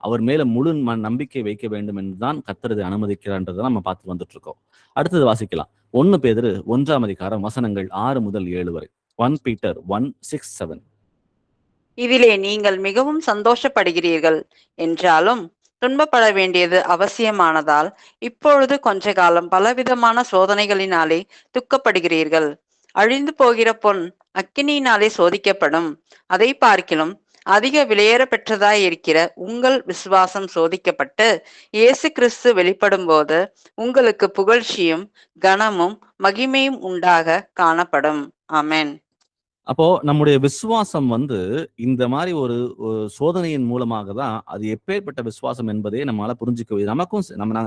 Speaker 1: அவர் மேல முழு நம்பிக்கை வைக்க வேண்டும் என்றுதான் கர்த்தர் இதை அனுமதிக்கிறான்றதை நம்ம பார்த்து வந்துட்டு இருக்கோம். அடுத்தது வாசிக்கலாம். 1 பேதுரு 1ஆம் அதிகாரம் வசனங்கள் 6 முதல் 7 வரை. 1 Peter 1:6-7.
Speaker 2: இதிலே நீங்கள் மிகவும் சந்தோஷப்படுகிறீர்கள் என்றாலும் துன்பப்பட வேண்டியது அவசியமானதால் இப்பொழுது கொஞ்ச காலம் பலவிதமான சோதனைகளினாலே துக்கப்படுகிறீர்கள். அழிந்து போகிற பொன் அக்கினியினாலே சோதிக்கப்படும், அதை பார்க்கிலும் அதிக விலையேற பெற்றதாய் இருக்கிற உங்கள் விசுவாசம் சோதிக்கப்பட்டு இயேசு கிறிஸ்து வெளிப்படும் போது உங்களுக்கு புகழ்ச்சியும் கனமும் மகிமையும் உண்டாக காணப்படும். ஆமென்.
Speaker 1: அப்போ நம்முடைய விசுவாசம் வந்து இந்த மாதிரி ஒரு சோதனையின் மூலமாக தான், அது எப்பேற்பட்ட விசுவாசம் என்பதே நம்மளால புரிஞ்சுக்க,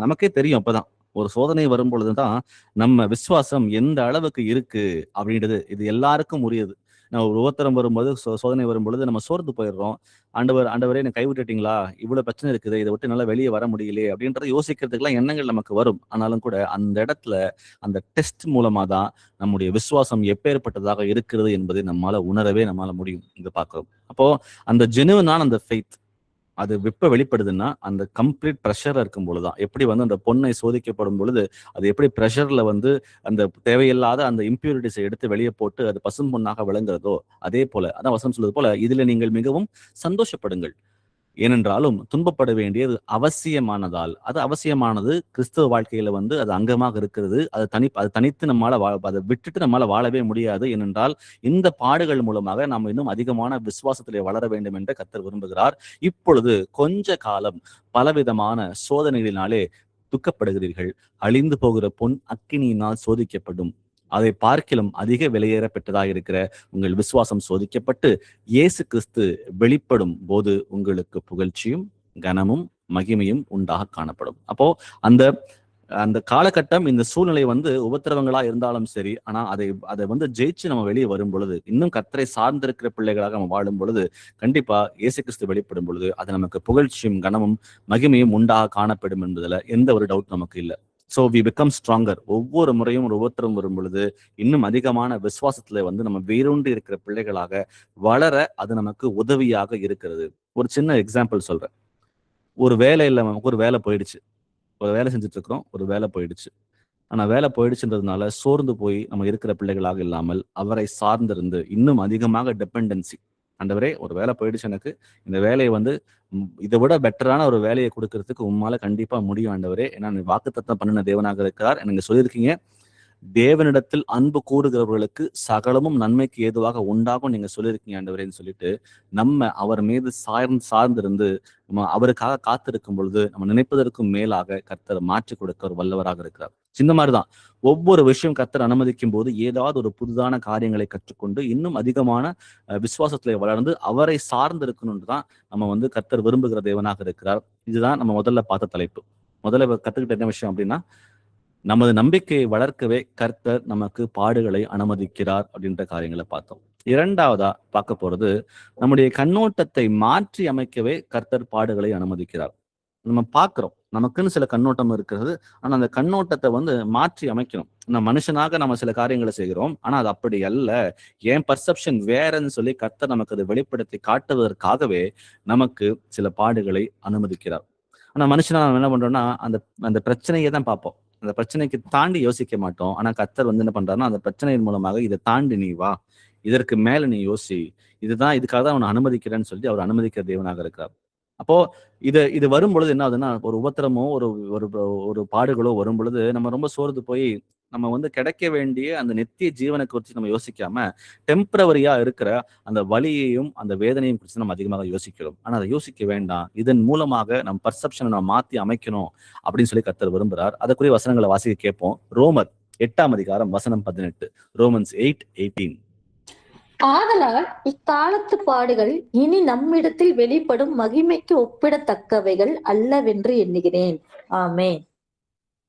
Speaker 1: நமக்கே தெரியும். அப்பதான் ஒரு சோதனை வரும் பொழுதுதான் நம்ம விசுவாசம் எந்த அளவுக்கு இருக்கு அப்படின்றது இது எல்லாருக்கும் உரியது. நம்ம ஒரு உபத்திரம் வரும்போது, சோதனை வரும் பொழுது நம்ம சோர்ந்து போயிடுறோம். ஆண்டவரே என்னை கைவிட்டுட்டீங்களா, இவ்வளவு பிரச்சனை இருக்குது, இதை விட்டு நல்லா வெளியே வர முடியலையே அப்படின்றத யோசிக்கிறதுக்கெல்லாம் எண்ணங்கள் நமக்கு வரும். ஆனாலும் கூட அந்த இடத்துல அந்த டெஸ்ட் மூலமா தான் நம்முடைய விசுவாசம் எப்பேற்பட்டதாக இருக்கிறது என்பதை நம்மளால முடியும். இங்க பார்க்கிறோம். அப்போ அந்த ஜெனுவனான அந்த ஃபெய்த் அது வெளிப்படுதுன்னா அந்த கம்ப்ளீட் ப்ரெஷர் இருக்கும் பொழுதுதான். எப்படி வந்து அந்த பொண்ணை சோதிக்கப்படும் பொழுது அது எப்படி ப்ரெஷர்ல வந்து அந்த தேவையில்லாத அந்த இம்பியூரிட்டிஸை எடுத்து வெளியே போட்டு அது பசும் பொண்ணாக விளங்குறதோ, அதே போல அதான் வசனம் சொல்றது போல, இதுல நீங்கள் மிகவும் சந்தோஷப்படுங்கள். ஏனென்றாலும் துன்பப்பட வேண்டியது அவசியமானதால். அது அவசியமானது. கிறிஸ்தவ வாழ்க்கையில அது அங்கமாக இருக்கிறது. அது தனித்து நம்மால அதை விட்டுட்டு நம்மால வாழவே முடியாது. ஏனென்றால் இந்த பாடுகள் மூலமாக நாம் இன்னும் அதிகமான விசுவாசத்திலே வளர வேண்டும் என்று கர்த்தர் விரும்புகிறார். இப்பொழுது கொஞ்ச காலம் பலவிதமான சோதனைகளினாலே துக்கப்படுகிறீர்கள். அழிந்து போகிற பொன் அக்கினியினால் சோதிக்கப்படும். அதை பார்க்கிலும் அதிக விலையேற பெற்றதாக இருக்கிற உங்கள் விசுவாசம் சோதிக்கப்பட்டு இயேசு கிறிஸ்து வெளிப்படும் போது உங்களுக்கு புகழ்ச்சியும் கனமும் மகிமையும் உண்டாக காணப்படும். அப்போ அந்த அந்த காலகட்டம், இந்த சூழ்நிலை உபத்திரவங்களா இருந்தாலும் சரி, ஆனா அதை ஜெயிச்சு நம்ம வெளியே வரும் பொழுது, இன்னும் கர்த்தரை சார்ந்திருக்கிற பிள்ளைகளாக நம்ம வாழும் பொழுது, கண்டிப்பா இயேசு கிறிஸ்து வெளிப்படும் பொழுது அது நமக்கு புகழ்ச்சியும் கனமும் மகிமையும் உண்டாக காணப்படும் என்பதுல எந்த ஒரு டவுட் நமக்கு இல்லை. So we become stronger. ஒவ்வொரு முறையும் ஒரு உபத்திரம் வரும் பொழுது இன்னும் அதிகமான விசுவாசத்துல நம்ம வேரூன்றி இருக்கிற பிள்ளைகளாக வளர அது நமக்கு உதவியாக இருக்கிறது. ஒரு சின்ன எக்ஸாம்பிள் சொல்றேன். ஒரு வேலையில நமக்கு ஒரு வேலை போயிடுச்சு. ஒரு வேலை செஞ்சுட்டு இருக்கிறோம், ஒரு வேலை போயிடுச்சு. ஆனா வேலை போயிடுச்சுன்றதுனால சோர்ந்து போய் நம்ம இருக்கிற பிள்ளைகளாக இல்லாமல் அவரை சார்ந்திருந்து இன்னும் அதிகமாக டிபெண்டன்சி. ஆண்டவரே, ஒரு வேலை போயிடுச்சு, எனக்கு இந்த வேலையை இதை விட பெட்டரான ஒரு வேலையை கொடுக்கறதுக்கு உம்மால கண்டிப்பா முடியும் ஆண்டவரே. ஏன்னா நீ வாக்குத்தத்தம் பண்ணின தேவனாக இருக்கிறார். நீங்க சொல்லியிருக்கீங்க, தேவனிடத்தில் அன்பு கூறுகிறவர்களுக்கு சகலமும் நன்மைக்கு ஏதுவாக உண்டாகும் நீங்க சொல்லியிருக்கீங்க ஆண்டவரேன்னு சொல்லிட்டு நம்ம அவர் மீது சார்ந்திருந்து நம்ம அவருக்காக காத்திருக்கும் பொழுது நம்ம நினைப்பதற்கும் மேலாக கர்த்தர் மாற்றி கொடுக்க ஒரு வல்லவராக இருக்கிறார். இந்த மாதிரிதான் ஒவ்வொரு விஷயம் கர்த்தர் அனுமதிக்கும் போது ஏதாவது ஒரு புதுதான காரியங்களை கற்றுக்கொண்டு இன்னும் அதிகமான விசுவாசத்துல வளர்ந்து அவரை சார்ந்து இருக்கணும்னு தான் நம்ம கர்த்தர் விரும்புகிற தேவனாக இருக்கிறார். இதுதான் நம்ம முதல்ல பார்த்த தலைப்பு. முதல்ல கத்துக்கிட்ட என்ன விஷயம் அப்படின்னா, நமது நம்பிக்கையை வளர்க்கவே கர்த்தர் நமக்கு பாடுகளை அனுமதிக்கிறார் அப்படின்ற காரியங்களை பார்த்தோம். இரண்டாவதா பார்க்க போறது, நம்முடைய கண்ணோட்டத்தை மாற்றி அமைக்கவே கர்த்தர் பாடுகளை அனுமதிக்கிறார். நம்ம பார்க்கிறோம், நமக்குன்னு சில கண்ணோட்டம் இருக்கிறது. ஆனா அந்த கண்ணோட்டத்தை மாற்றி அமைக்கணும். நம்ம மனுஷனாக நம்ம சில காரியங்களை செய்கிறோம், ஆனா அது அப்படி அல்ல, என் பர்செப்ஷன் வேறன்னு சொல்லி கர்த்தர் நமக்கு அதை வெளிப்படுத்தி காட்டுவதற்காகவே நமக்கு சில பாடுகளை அனுமதிக்கிறார். ஆனா மனுஷனா நம்ம என்ன பண்றோம்னா, அந்த அந்த பிரச்சனையை தான் பார்ப்போம். அந்த பிரச்சனைக்கு தாண்டி யோசிக்க மாட்டோம். ஆனா கர்த்தர் என்ன பண்றாருன்னா, அந்த பிரச்சனையின் மூலமாக இதை தாண்டி நீ வா, இதற்கு மேல நீ யோசி, இதுக்காக தான் அவனை அனுமதிக்கிறேன்னு சொல்லி அவர் அனுமதிக்கிற தேவனாக இருக்கிறார். அப்போ இது வரும் பொழுது என்ன ஆகுதுன்னா, ஒரு உபத்திரமோ ஒரு பாடுகளோ வரும் பொழுது நம்ம ரொம்ப சோர்ந்து போய் நம்ம கிடைக்க வேண்டிய அந்த நித்திய ஜீவனை குறித்து நம்ம யோசிக்காம டெம்பரவரியா இருக்கிற அந்த வலியையும் அந்த வேதனையும் குறித்து நம்ம அதிகமாக யோசிக்கிறோம். ஆனா அதை யோசிக்க வேண்டாம். இதன் மூலமாக நம்ம பர்செப்ஷனை நம்ம மாத்தி அமைக்கணும் அப்படின்னு சொல்லி கர்த்தர் விரும்புகிறார். அதற்குரிய வசனங்களை வாசிக்க கேட்போம். ரோமர் 8:18. ரோமன்ஸ் 8:18.
Speaker 3: ஆதலால் இக்காலத்து பாடுகள் இனி நம்மிடத்தில் வெளிப்படும் மகிமைக்கு ஒப்பிடத்தக்கவைகள் அல்லவென்று எண்ணுகிறேன். ஆமென்.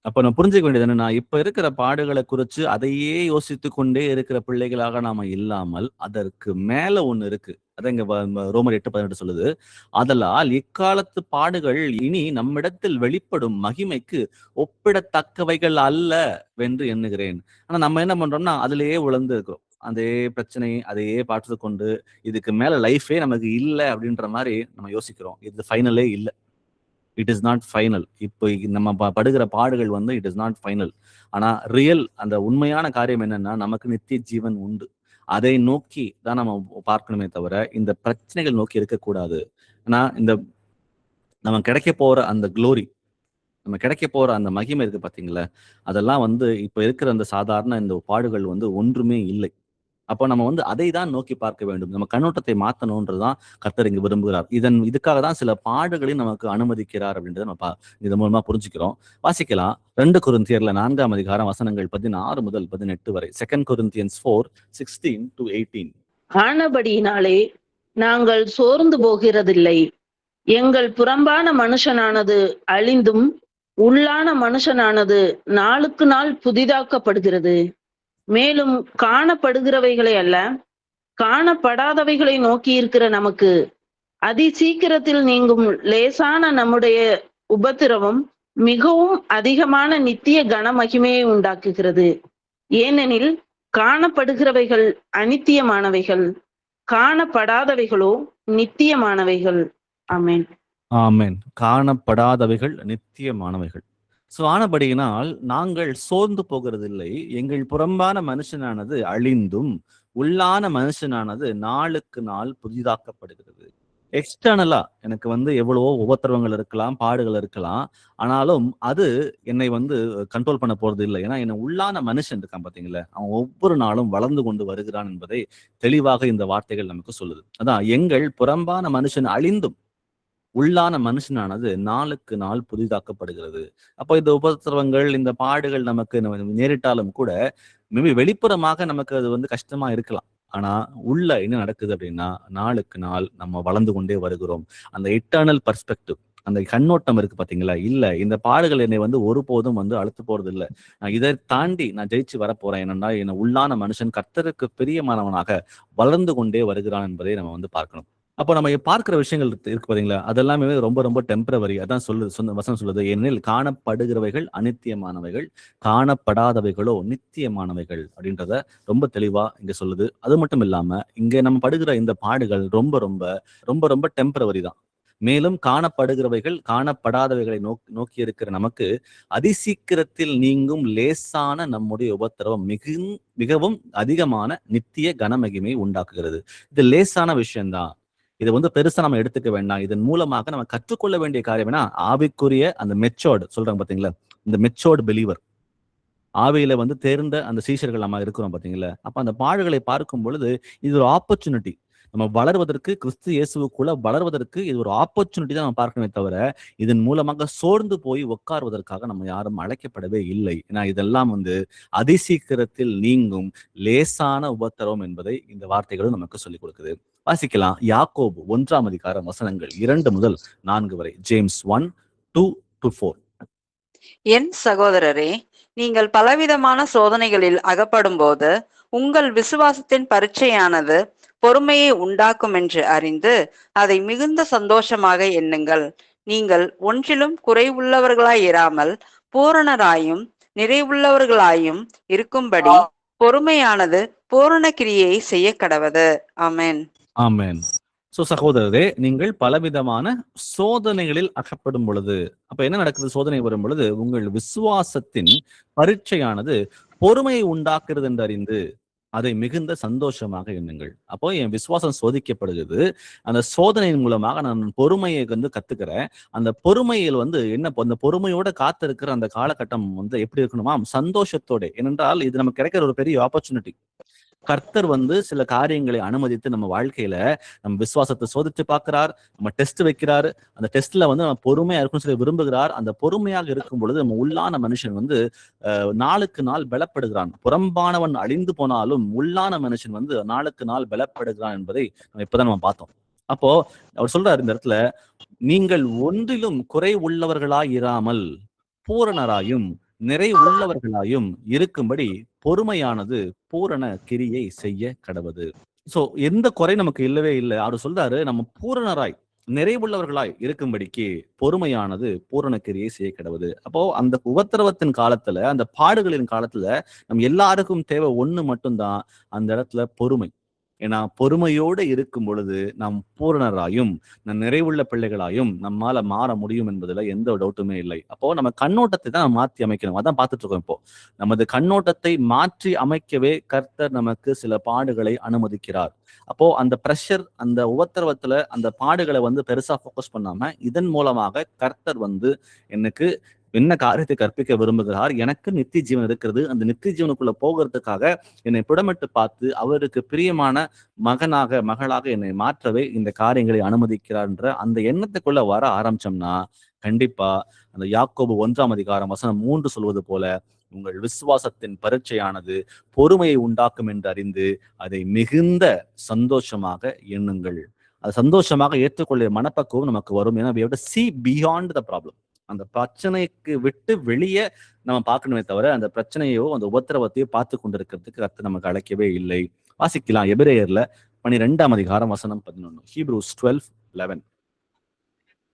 Speaker 1: அப்ப நான் புரிஞ்சுக்க வேண்டியது என்னன்னா, இப்ப இருக்கிற பாடுகளை குறிச்சு அதையே யோசித்து கொண்டே இருக்கிற பிள்ளைகளாக நாம இல்லாமல் அதற்கு மேல ஒண்ணு இருக்கு. அதான் இங்க ரோமர் 8:18 சொல்லுது. ஆதலால் இக்காலத்து பாடுகள் இனி நம்மிடத்தில் வெளிப்படும் மகிமைக்கு ஒப்பிடத்தக்கவைகள் அல்ல வென்று எண்ணுகிறேன். ஆனா நம்ம என்ன பண்றோம்னா அதிலேயே உழந்து இருக்கிறோம். அதே பிரச்சனை அதையே பார்த்து கொண்டு இதுக்கு மேல லைஃபே நமக்கு இல்லை அப்படின்ற மாதிரி நம்ம யோசிக்கிறோம். இது ஃபைனலே இல்லை. It is not final. இப்போ நம்ம படுகிற பாடுகள் இட் இஸ் நாட் ஃபைனல். ஆனா ரியல் அந்த உண்மையான காரியம் என்னன்னா, நமக்கு நித்திய ஜீவன் உண்டு. அதை நோக்கி தான் நம்ம பார்க்கணுமே தவிர இந்த பிரச்சனைகள் நோக்கி இருக்கக்கூடாது. ஆனா நம்ம கிடைக்க போற அந்த குளோரி, நம்ம கிடைக்க போற அந்த மகிமை இருக்கு பாத்தீங்களா, அதெல்லாம் இப்ப இருக்கிற அந்த சாதாரண இந்த பாடுகள் ஒன்றுமே இல்லை. அப்போ நம்ம அதை தான் நோக்கி பார்க்க வேண்டும். நம்ம கண்ணோட்டத்தை மாத்தணும்ன்றதுதான் கர்த்தர் இங்கு விரும்புகிறார். இதுக்காக தான் சில பாடுகளையும் நமக்கு அனுமதிக்கிறார் அப்படின்றத நம்ம இதன் மூலமா புரிஞ்சுக்கிறோம். வாசிக்கலாம். 2 கொரிந்தியர்ல 4 வசனங்கள் 16 முதல் 18 வரை. 2 Corinthians 4:16-18.
Speaker 4: ஆனபடியினாலே நாங்கள் சோர்ந்து போகிறதில்லை. எங்கள் புறம்பான மனுஷனானது அழிந்தும் உள்ளான மனுஷனானது நாளுக்கு நாள் புதிதாக்கப்படுகிறது. மேலும் காணப்படுகிறவைகளை அல்ல, காணப்படாதவைகளை நோக்கி இருக்கிற நமக்கு அதி சீக்கிரத்தில் நீங்கும் லேசான நம்முடைய உபத்திரவம் மிகவும் அதிகமான நித்திய கன மகிமையை உண்டாக்குகிறது. ஏனெனில் காணப்படுகிறவைகள் அநித்தியமானவைகள், காணப்படாதவைகளோ நித்தியமானவைகள். ஆமென்.
Speaker 1: ஆமென். காணப்படாதவைகள் நித்தியமானவைகள். ஆனபடியினால் நாங்கள் சோர்ந்து போகிறதில்லை. எங்கள் புறம்பான மனுஷனானது அழிந்தும் உள்ளான மனுஷனானது நாளுக்கு நாள் புதிதாக்கப்படுகிறது. எக்ஸ்டர்னலா எனக்கு வந்து எவ்வளவோ உபத்திரவங்கள் இருக்கலாம், பாடுகள் இருக்கலாம். ஆனாலும் அது என்னை வந்து கண்ட்ரோல் பண்ண போறது இல்ல. ஏன்னா, என்ன உள்ளான மனுஷன் இருக்கான் பார்த்தீங்களா, அவன் ஒவ்வொரு நாளும் வளர்ந்து கொண்டு வருகிறான் என்பதை தெளிவாக இந்த வார்த்தைகள் நமக்கு சொல்லுது. அதான் எங்கள் புறம்பான மனுஷன் அழிந்தும் உள்ளான மனுஷனானது நாளுக்கு நாள் புதிதாக்கப்படுகிறது. அப்போ இந்த உபத்திரவங்கள், இந்த பாடுகள் நமக்கு நேரிட்டாலும் கூட மேபி வெளிப்புறமாக நமக்கு அது வந்து கஷ்டமா இருக்கலாம். ஆனா உள்ள என்ன நடக்குது அப்படின்னா, நாளுக்கு நாள் நம்ம வளர்ந்து கொண்டே வருகிறோம். அந்த எட்டர்னல் பெர்ஸ்பெக்டிவ், அந்த கண்ணோட்டம் இருக்கு பாத்தீங்களா, இல்ல இந்த பாடுகள் என்னை வந்து ஒருபோதும் வந்து அழுத்து போறது இல்ல. நான் இதை தாண்டி நான் ஜெயிச்சு வரப்போறேன். என்னன்னா, என்ன உள்ளான மனுஷன் கர்த்தருக்கு பிரியமானவனாக வளர்ந்து கொண்டே வருகிறான் என்பதை நம்ம வந்து பார்க்கணும். அப்போ நம்ம பார்க்கிற விஷயங்கள் இருக்கு பாத்தீங்களா, அதெல்லாமே ரொம்ப ரொம்ப டெம்பரவரி. அதான் வசனம் சொல்லுது, ஏனெனில் காணப்படுகிறவைகள் அநித்தியமானவைகள், காணப்படாதவைகளோ நித்தியமானவைகள் அப்படின்றத ரொம்ப தெளிவா இங்க சொல்லுது. அது மட்டும் இல்லாம இங்க நம்ம படுகிற இந்த பாடுகள் ரொம்ப ரொம்ப ரொம்ப ரொம்ப டெம்பரவரி தான். மேலும் காணப்படுகிறவைகள் காணப்படாதவைகளை நோக்கி இருக்கிற நமக்கு அதிசீக்கிரத்தில் நீங்கும் லேசான நம்முடைய உபத்திரவம் மிகவும் அதிகமான நித்திய கனமகிமை உண்டாக்குகிறது. இது லேசான விஷயம்தான். இதை வந்து பெருசா நம்ம எடுத்துக்க வேண்டாம். இதன் மூலமாக நம்ம கற்றுக்கொள்ள வேண்டிய காரியம் என்ன, ஆவிக்குரிய அந்த மெச்சோர்டு சொல்றாங்க பாத்தீங்களா, இந்த மெச்சோர்டு பிலீவர், ஆவியில வந்து தேர்ந்த அந்த சீஷர்கள் நம்ம இருக்கிறோம் பாத்தீங்களா. அப்ப அந்த பாடுகளை பார்க்கும் பொழுது இது ஒரு ஆப்பர்ச்சுனிட்டி. நம்ம வளர்வதற்கு, கிறிஸ்து இயேசுக்குள்ள வளர்வதற்கு இது ஒரு ஆப்பர்ச்சுனிட்டி தான் நம்ம பார்க்கணுமே தவிர, இதன் மூலமாக சோர்ந்து போய் உட்காருவதற்காக நம்ம யாரும் அழைக்கப்படவே இல்லை. ஏன்னா இதெல்லாம் வந்து அதிசீக்கிரத்தில் நீங்கும் லேசான உபத்திரவம் என்பதை இந்த வார்த்தைகளும் நமக்கு சொல்லிக் கொடுக்குது. வாசிக்கலாம். யாக்கோபு 1 வசனங்கள் 2 முதல் 4 வரை. ஜேம்ஸ் 1:2-4.
Speaker 2: என் சகோதரரே, நீங்கள் பலவிதமான சோதனைகளில் அகப்படும் போது உங்கள் விசுவாசத்தின் பரீட்சையானது பொறுமையை உண்டாக்கும் என்று அறிந்து அதை மிகுந்த சந்தோஷமாக எண்ணுங்கள். நீங்கள் ஒன்றிலும் குறைவுள்ளவர்களாயிராமல் பூரணராயும் நிறைவுள்ளவர்களாயும் இருக்கும்படி பொறுமையானது பூரண கிரியை செய்ய கடவது. ஆமென்.
Speaker 1: ஆமென். சோ சகோதரரே, நீங்கள் பலவிதமான சோதனைகளில் அகப்படும் பொழுது, அப்ப என்ன நடக்குது, சோதனை வரும் பொழுது உங்கள் விசுவாசத்தின் பரீட்சையானது பொறுமையை உண்டாக்குறது என்று அறிந்து அதை மிகுந்த சந்தோஷமாக எண்ணுங்கள். அப்போ என் விசுவாசம் சோதிக்கப்படுகிறது. அந்த சோதனையின் மூலமாக நான் பொறுமையை வந்து கத்துக்கிறேன். அந்த பொறுமையில் வந்து என்ன, அந்த பொறுமையோட காத்திருக்கிற அந்த காலகட்டம் வந்து எப்படி இருக்கணுமா, சந்தோஷத்தோட. ஏனென்றால் இது நமக்கு கிடைக்கிற ஒரு பெரிய ஆப்பர்ச்சுனிட்டி. கர்த்தர் வந்து சில காரியங்களை அனுமதித்து நம்ம வாழ்க்கையில நம்ம விசுவாசத்தை சோதிச்சு பார்க்கிறார், நம்ம டெஸ்ட் வைக்கிறார். அந்த டெஸ்ட்ல வந்து நம்ம பொறுமையா இருக்கும்னு சொல்லி விரும்புகிறார். அந்த பொறுமையாக இருக்கும் பொழுது நம்ம உள்ளான மனுஷன் வந்து நாளுக்கு நாள் பலப்படுகிறான். புறம்பானவன் அழிந்து போனாலும் உள்ளான மனுஷன் வந்து நாளுக்கு நாள் பலப்படுகிறான் என்பதை நம்ம இப்பதான் நம்ம பார்த்தோம். அப்போ அவர் சொல்றாரு இந்த இடத்துல, நீங்கள் ஒன்றிலும் குறை உள்ளவர்களாயிராமல் பூரணராயும் நிறை உள்ளவர்களாயும் இருக்கும்படி பொறுமையானது பூரண கிரியை செய்ய கடவது. சோ எந்த குறை நமக்கு இல்லவே இல்லை. அவர் சொல்றாரு, நம்ம பூரணராய் நிறைவுள்ளவர்களாய் இருக்கும்படிக்கு பொறுமையானது பூரண கிரியை செய்ய கடவது. அப்போ அந்த உபத்திரவத்தின் காலத்துல, அந்த பாடுகளின் காலத்துல நம்ம எல்லாருக்கும் தேவை ஒண்ணு மட்டும்தான், அந்த இடத்துல பொறுமை. ஏன்னா பொறுமையோடு இருக்கும் பொழுது நாம் பூரணராயும் நிறைவுள்ள பிள்ளைகளாயும் நம்மால மாற முடியும் என்பதுல எந்த டவுட்டுமே இல்லை. அப்போ நம்ம கண்ணோட்டத்தை தான் மாற்றி அமைக்கணும். அதான் பார்த்துட்டு இருக்கோம். இப்போ நமது கண்ணோட்டத்தை மாற்றி அமைக்கவே கர்த்தர் நமக்கு சில பாடுகளை அனுமதிக்கிறார். அப்போ அந்த பிரஷர், அந்த உபத்திரவத்துல அந்த பாடுகளை வந்து பெருசா போக்கஸ் பண்ணாம இதன் மூலமாக கர்த்தர் வந்து எனக்கு என்ன காரியத்தை கற்பிக்க விரும்புகிறார், எனக்கு நித்திய ஜீவன் இருக்கிறது, அந்த நித்திய ஜீவனுக்குள்ள போகிறதுக்காக என்னை புடமிட்டு பார்த்து அவருக்கு பிரியமான மகனாக மகளாக என்னை மாற்றவே இந்த காரியங்களை அனுமதிக்கிறார்ன்ற அந்த எண்ணத்துக்குள்ள வர ஆரம்பிச்சோம்னா கண்டிப்பா அந்த யாக்கோபு 1 சொல்வது போல உங்கள் விசுவாசத்தின் பரீட்சையானது பொறுமையை உண்டாக்கும் என்று அறிந்து அதை மிகுந்த சந்தோஷமாக எண்ணுங்கள். அது சந்தோஷமாக ஏற்றுக்கொள்ள மனப்பக்குவம் நமக்கு வரும். ஏன்னா we have to see beyond the problem. அந்த பிரச்சனைக்கு விட்டு வெளியே நம்ம பார்க்கணுமே தவிர அந்த பிரச்சனையோ அந்த உபத்திரவத்தையோ பார்த்து கொண்டிருக்கிறதுக்கு கர்த்தர் நமக்கு அழைக்கவே இல்லை. வாசிக்கலாம். எபிரேயர்ல 12 Hebrews 12:11.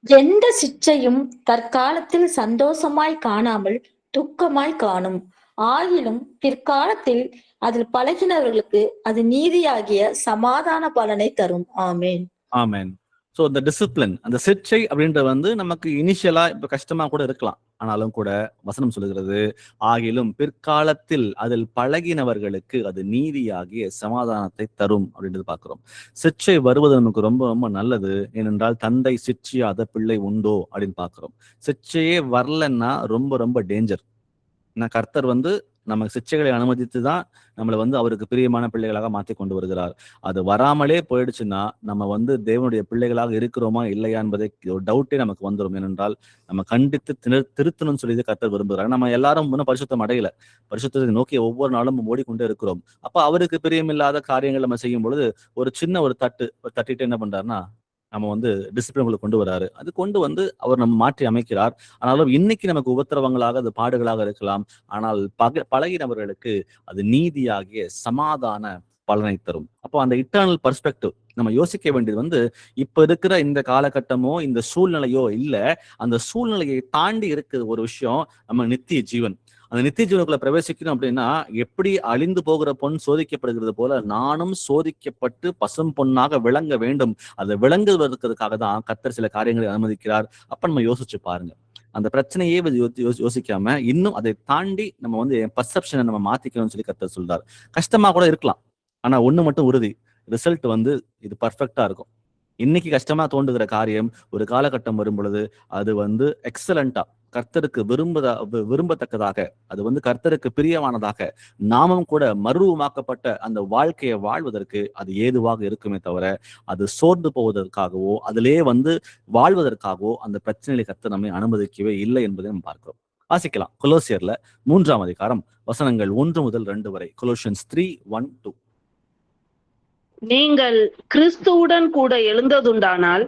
Speaker 3: எந்த சிற்றையும் தற்காலத்தில் சந்தோஷமாய் காணாமல் துக்கமாய் காணும். ஆகிலும் பிற்காலத்தில் அதில் பழகினவர்களுக்கு அது நீதியாகிய சமாதான பலனை தரும். ஆமேன்.
Speaker 1: ஆமேன். ஸோ இந்த டிசிப்ளின், அந்த சிற்றை அப்படின்றது வந்து நமக்கு இனிஷியலா இப்ப கஷ்டமா கூட இருக்கலாம். ஆனாலும் கூட வசனம் சொல்லுகிறது, ஆகிலும் பிற்காலத்தில் அதில் பழகினவர்களுக்கு அது நீதியாகிய சமாதானத்தை தரும் அப்படின்றது பார்க்கிறோம். சிற்றை வருவது நமக்கு ரொம்ப ரொம்ப நல்லது. ஏனென்றால் தந்தை சிற்சியாத பிள்ளை உண்டோ அப்படின்னு பார்க்கிறோம். சிற்றையே வரலன்னா ரொம்ப ரொம்ப டேஞ்சர். கர்த்தர் நமக்கு சிச்சைகளை அனுமதித்து தான் நம்மளை அவருக்கு பிரியமான பிள்ளைகளாக மாற்றி கொண்டு வருகிறார். அது வராமலே போயிடுச்சுன்னா நம்ம தேவனுடைய பிள்ளைகளாக இருக்கிறோமா இல்லையா என்பதை ஒரு டவுட்டே நமக்கு வந்துடும். ஏனென்றால் நம்ம கண்டித்து திருத்தணும்னு சொல்லி கர்த்தர் விரும்புகிறார். நம்ம எல்லாரும் இன்னும் பரிசுத்தம் அடையல. பரிசுத்தத்தை நோக்கி ஒவ்வொரு நாளும் ஓடிக்கொண்டே இருக்கிறோம். அப்ப அவருக்கு பிரியமில்லாத காரியங்கள் நம்ம செய்யும் பொழுது ஒரு சின்ன ஒரு தட்டிட்டு என்ன பண்றாருன்னா நம்ம டிசிப்ளின் கொண்டு வராரு. அது கொண்டு அவர் நம்ம மாற்றி அமைக்கிறார். ஆனாலும் இன்னைக்கு நமக்கு உபத்திரவங்களாக அது பாடுகளாக இருக்கலாம். ஆனால் பழகினவர்களுக்கு அது நீதியாகிய சமாதான பலனை தரும். அப்போ அந்த இட்டர்னல் பர்ஸ்பெக்டிவ் நம்ம யோசிக்க வேண்டியது இப்ப இருக்கிற இந்த காலகட்டமோ இந்த சூழ்நிலையோ இல்ல, அந்த சூழ்நிலையை தாண்டி இருக்கிற ஒரு விஷயம் நம்ம நித்திய ஜீவன். அந்த நித்திய ஜீவனுக்குள்ள பிரவேசிக்கணும் அப்படின்னா எப்படி அழிந்து போகிற பொன் சோதிக்கப்படுகிறது போல நானும் சோதிக்கப்பட்டு பசும் பொன்னாக விளங்க வேண்டும். அதை விளங்குவதற்காக தான் கர்த்தர் சில காரியங்களை அனுமதிக்கிறார். அப்ப நம்ம யோசிச்சு பாருங்க. அந்த பிரச்சனையே யோசிக்காம இன்னும் அதை தாண்டி நம்ம பர்செப்ஷனை நம்ம மாத்திக்கணும்னு சொல்லி கர்த்தர் சொல்றாரு. கஷ்டமா கூட இருக்கலாம், ஆனா ஒண்ணு மட்டும் உறுதி, ரிசல்ட் இது பர்ஃபெக்டா இருக்கும். இன்னைக்கு கஷ்டமா தோன்றுகிற காரியம் ஒரு காலகட்டம் வரும் பொழுது அது எக்ஸலண்டா கர்த்தருக்கு விரும்பத்தக்கதாக, அது கர்த்தருக்கு பிரியமானதாக, நாமும் கூட மறுரூபமாக்கப்பட்ட அந்த வாழ்க்கையை வாழ்வதற்கு அது ஏதுவாக இருக்குமே தவிர அது சோர்ந்து போவதற்காகவோ அதிலே வாழ்வதற்காகவோ அந்த பிரச்சனைகளை கர்த்தர் நம்மை அனுமதிக்கவே இல்லை என்பதை நம்ம பார்க்கிறோம். வாசிக்கலாம் கொலோசியர்ல 3ஆம் அதிகாரம் வசனங்கள் 1 முதல் 2 வரை. கொலோசியன்ஸ் 3:1-2.
Speaker 4: நீங்கள் கிறிஸ்துவுடன் கூட எழுந்ததுண்டானால்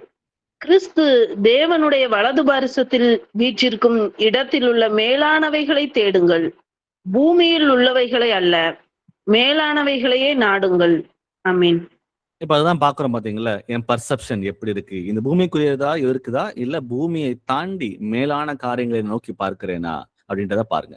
Speaker 4: கிறிஸ்து தேவனுடைய வலது பாரிசத்தில் வீற்றிருக்கும் இடத்தில் உள்ள மேலானவைகளை தேடுங்கள், பூமியில் உள்ளவைகளை அல்ல, மேலானவைகளையே நாடுங்கள். ஆமீன்.
Speaker 1: இப்ப அதுதான் பாக்குறோம் பாத்தீங்களா, என் பர்செப்ஷன் எப்படி இருக்கு, இந்த பூமிக்குரியதா இருக்குதா இல்ல பூமியை தாண்டி மேலான காரியங்களை நோக்கி பார்க்கிறேனா அப்படின்றத பாருங்க.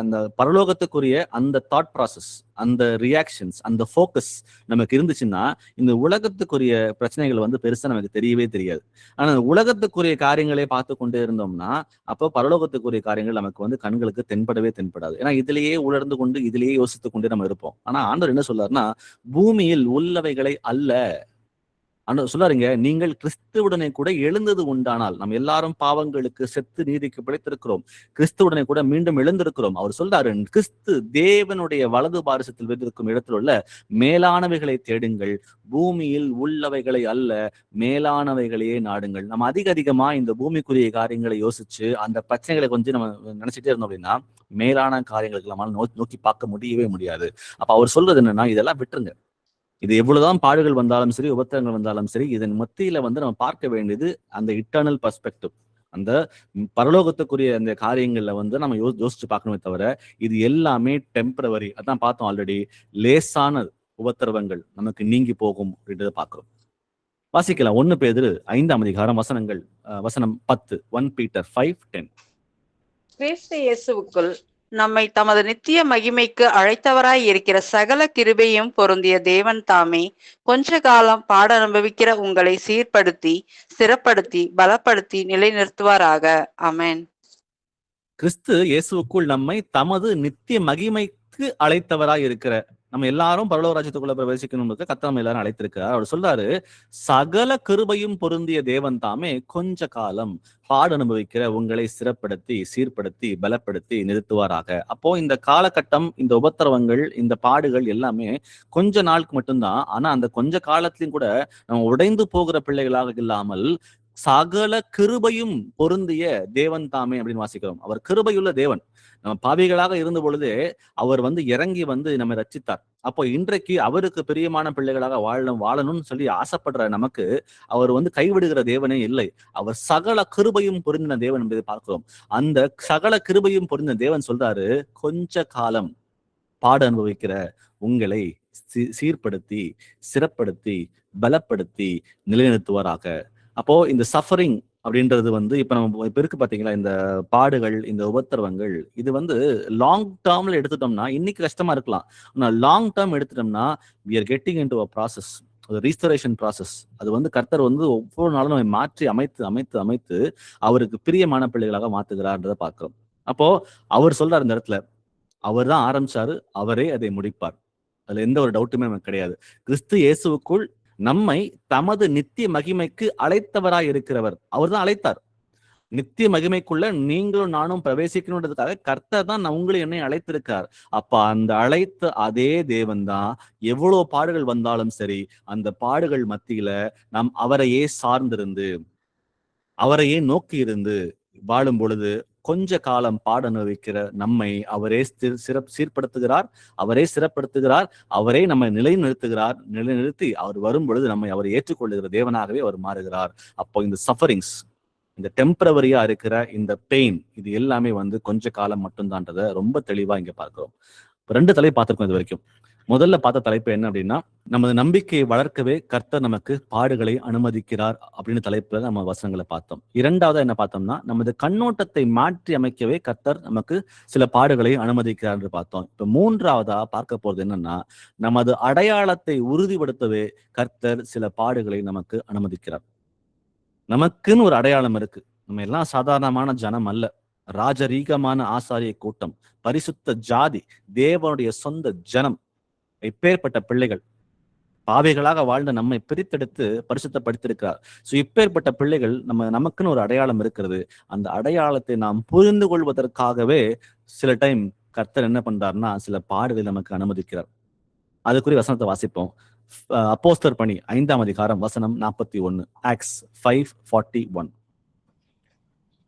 Speaker 1: அந்த பரலோகத்துக்குரிய அந்த தாட் ப்ராசஸ், அந்த ரியாக்ஷன்ஸ், அந்த ஃபோக்கஸ் நமக்கு இருந்துச்சுன்னா இந்த உலகத்துக்குரிய பிரச்சனைகள் பெருசா நமக்கு தெரியவே தெரியாது. ஆனா உலகத்துக்குரிய காரியங்களே பார்த்து கொண்டே இருந்தோம்னா அப்போ பரலோகத்துக்குரிய காரியங்கள் நமக்கு கண்களுக்கு தென்படாது. ஏன்னா இதுலயே உணர்ந்து கொண்டு இதுலயே யோசித்து கொண்டே நம்ம இருப்போம். ஆனா ஆண்டவர் என்ன சொல்றாருன்னா, பூமியில் உள்ளவைகளை அல்ல சொல்லாருங்க, நீங்கள் கிறிஸ்துவுடனே கூட எழுந்தது உண்டானால், நம்ம எல்லாரும் பாவங்களுக்கு செத்து நீதிக்கு பிழைத்திருக்கிறோம், கிறிஸ்துவுடனே கூட மீண்டும் எழுந்திருக்கிறோம். அவர் சொல்றாரு, கிறிஸ்து தேவனுடைய வலது பாரிசத்தில் வைத்திருக்கும் இடத்தில் உள்ள மேலானவைகளை தேடுங்கள், பூமியில் உள்ளவைகளை அல்ல, மேலானவைகளையே நாடுங்கள். நம்ம அதிகமா இந்த பூமிக்குரிய காரியங்களை யோசிச்சு அந்த பிரச்சனைகளை கொஞ்சம் நம்ம நினைச்சிட்டே இருந்தோம் அப்படின்னா மேலான காரியங்களுக்கு நம்மளால நோக்கி பார்க்க முடியவே முடியாது. அப்ப அவர் சொல்றது என்னன்னா, இதெல்லாம் விட்டுருங்க. இது எவ்வளவுதான் பாடுகள் வந்தாலும் சரி, உபத்திரங்கள் வந்தாலும் சரி, இதன் மத்தியில நம்ம பார்க்க வேண்டியது அந்த இட்டர்னல் பர்ஸ்பெக்டிவ், அந்த பரலோகத்துக்குரிய அந்த காரியங்கள்ல நம்ம யோசிச்சு பார்க்கணுமே தவிர இது எல்லாமே டெம்பரவரி. அதான் பார்த்தோம் ஆல்ரெடி, லேசான உபத்திரவங்கள் நமக்கு நீங்கி போகும் அப்படின்றத பார்க்கிறோம். வாசிக்கலாம் 1 பேதுரு 5ஆம் அதிகாரம் வசனம் 10. 1 Peter 5:10.
Speaker 2: கிறிஸ்து இயேசுவுக்குள் நம்மை தமது நித்திய மகிமைக்கு அழைத்தவராய் இருக்கிற சகல கிருபையும் பொருந்திய தேவன் தாமே கொஞ்ச காலம் பாட அனுபவிக்கிற உங்களை சீர்படுத்தி ஸ்திரப்படுத்தி பலப்படுத்தி நிலைநிறுத்துவாராக. ஆமென்.
Speaker 1: கிறிஸ்து இயேசுவுக்குள் நம்மை தமது நித்திய மகிமைக்கு அழைத்தவராய் இருக்கிற, நம்ம எல்லாரும் பரலோக ராஜ்யத்துக்குள்ள பிரவேசிக்கணும், கர்த்தர் நம்ம எல்லாரும் அழைத்திருக்கிறார். அவர் சொல்றாரு, சகல கிருபையும் பொருந்திய தேவன் தாமே கொஞ்ச காலம் பாடு அனுபவிக்கிற உங்களை ஸ்திரப்படுத்தி சீர்படுத்தி பலப்படுத்தி நிறுத்துவாராக. அப்போ இந்த காலகட்டம், இந்த உபத்திரவங்கள், இந்த பாடுகள் எல்லாமே கொஞ்ச நாளுக்கு மட்டும்தான். ஆனா அந்த கொஞ்ச காலத்திலும் கூட நம்ம உடைந்து போகிற பிள்ளைகளாக இல்லாமல் சகல கிருபையும் பொருந்திய தேவன் தாமே அப்படின்னு வாசிக்கிறோம். அவர் கிருபையுள்ள தேவன். நம்ம பாவிகளாக இருந்த பொழுதே அவர் இறங்கி நம்ம ரட்சித்தார். அப்போ இன்றைக்கு அவருக்கு பிரியமான பிள்ளைகளாக வாழணும்னு சொல்லி ஆசைப்படுற நமக்கு அவர் கைவிடுகிற தேவனே இல்லை. அவர் சகல கிருபையும் பொருந்தின தேவன் என்பதை பார்க்கிறோம். அந்த சகல கிருபையும் பொருந்தின தேவன் சொல்றாரு, கொஞ்ச காலம் பாடு அனுபவிக்கிற உங்களை சீர்படுத்தி சிறப்படுத்தி பலப்படுத்தி நிலைநிறுத்துவாராக. அப்போ இந்த சஃபரிங் அப்படின்றது இப்ப நம்ம இப்ப இருக்கு பாத்தீங்களா, இந்த பாடுகள், இந்த உபத்திரவங்கள், இது லாங் டேர்ம்ல எடுத்துட்டோம்னா இன்னைக்கு கஷ்டமா இருக்கலாம். ஆனா லாங் டேர்ம் எடுத்துட்டோம்னா we are getting into a process. ஒரு ரீஸ்டரேஷன் ப்ராசஸ். அது வந்து கர்த்தர் வந்து ஒவ்வொரு நாளும் நம்மை மாற்றி அமைத்து அமைத்து அமைத்து அவருக்கு பிரியமான பிள்ளைகளாக மாத்துகிறார்ன்றதை பார்க்கிறோம். அப்போ அவர் சொல்றாரு இந்த இடத்துல, அவர் தான் ஆரம்பிச்சாரு, அவரே அதை முடிப்பார். அதுல எந்த ஒரு டவுட்டுமே நமக்கு கிடையாது. கிறிஸ்து இயேசுவுக்குள் நம்மை தமது நித்திய மகிமைக்கு அழைத்தவராய் இருக்கிறவர். அவர் தான் அழைத்தார். நித்திய மகிமைக்குள்ள நீங்களும் நானும் பிரவேசிக்கணுன்றதுக்காக கர்த்தர் தான் உங்களை என்னை அழைத்திருக்கார். அப்ப அந்த அழைத்த அதே தேவன் தான் எவ்வளவு பாடுகள் வந்தாலும் சரி, அந்த பாடுகள் மத்தியில நாம் அவரையே சார்ந்திருந்து அவரையே நோக்கி இருந்து வாழும் பொழுது கொஞ்ச காலம் பாட அனுபவிக்கிற நம்மை அவரே சீர்படுத்துகிறார், அவரே சிறப்படுத்துகிறார், அவரே நம்மை நிலைநிறுத்துகிறார். நிலைநிறுத்தி அவர் வரும் பொழுது நம்மை அவர் ஏற்றுக்கொள்ளுகிற தேவனாகவே அவர் மாறுகிறார். அப்போ இந்த சஃபரிங்ஸ், இந்த டெம்பரவரியா இருக்கிற இந்த பெயின், இது எல்லாமே வந்து கொஞ்ச காலம் மட்டும்தான்றத ரொம்ப தெளிவா இங்க பார்க்கிறோம். 2 தலைப்பு பார்த்திருக்கோம் இது வரைக்கும். முதல்ல பார்த்த தலைப்பு என்ன அப்படின்னா, நமது நம்பிக்கையை வளர்க்கவே கர்த்தர் நமக்கு பாடுகளை அனுமதிக்கிறார் அப்படின்னு தலைப்புல நம்ம வசனங்களை பார்த்தோம். 2வதா என்ன பார்த்தோம்னா, நமது கண்ணோட்டத்தை மாற்றி அமைக்கவே கர்த்தர் நமக்கு சில பாடுகளை அனுமதிக்கிறார் என்று பார்த்தோம். இப்ப 3வதா பார்க்க போறது என்னன்னா, நமது அடையாளத்தை உறுதிப்படுத்தவே கர்த்தர் சில பாடுகளை நமக்கு அனுமதிக்கிறார். நமக்குன்னு ஒரு அடையாளம் இருக்கு. நம்ம எல்லாம் சாதாரணமான ஜனம் அல்ல. ராஜரீகமான ஆசாரிய கூட்டம், பரிசுத்த ஜாதி, தேவனுடைய சொந்த ஜனம். இப்பேற்பட்ட பிள்ளைகள், பாவிகளாக வாழ்ந்த நம்மை பிரித்தெடுத்து பரிசுத்தப்படுத்திருக்கிறார். சோ இப்பேற்பட்ட பிள்ளைகள் நமக்குன்னு ஒரு அடையாளம் இருக்கிறது. அந்த அடையாளத்தை நாம் புரிந்து கொள்வதற்காகவே சில டைம் கர்த்தர் என்ன பண்றாருன்னா சில பாடுகளை நமக்கு அனுமதிக்கிறார். அதுக்குரிய வசனத்தை வாசிப்போம். அப்போஸ்தலர் பணி 5ஆம் அதிகாரம் வசனம் 41. ஆக்ட்ஸ் 5:41.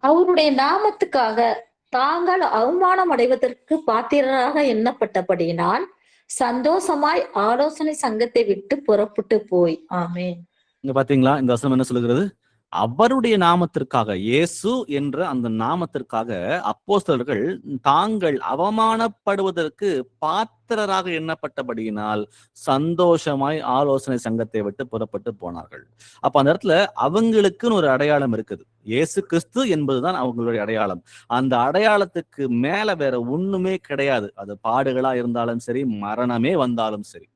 Speaker 3: அவருடைய நாமத்துக்காக தாங்கள் அவமானம் அடைவதற்கு பாத்திரராக எண்ணப்பட்டபடியினால் சந்தோஷமாய் ஆலோசனை சங்கத்தை விட்டு புறப்பட்டு போய். ஆமென்.
Speaker 1: இங்க பாத்தீங்களா, இந்த வசனம் என்ன சொல்லுகிறது? அவருடைய நாமத்திற்காக, இயேசு என்ற அந்த நாமத்திற்காக அப்போஸ்தலர்கள் தாங்கள் அவமானப்படுவதற்கு பாத்திரராக எண்ணப்பட்டபடியினால் சந்தோஷமாய் ஆலோசனை சங்கத்தை விட்டு புறப்பட்டு போனார்கள். அப்ப அந்த இடத்துல அவங்களுக்குன்னு ஒரு அடையாளம் இருக்குது. இயேசு கிறிஸ்து என்பதுதான் அவங்களுடைய அடையாளம். அந்த அடையாளத்துக்கு மேல வேற ஒண்ணுமே கிடையாது. அது பாடுகளா இருந்தாலும் சரி, மரணமே வந்தாலும் சரி.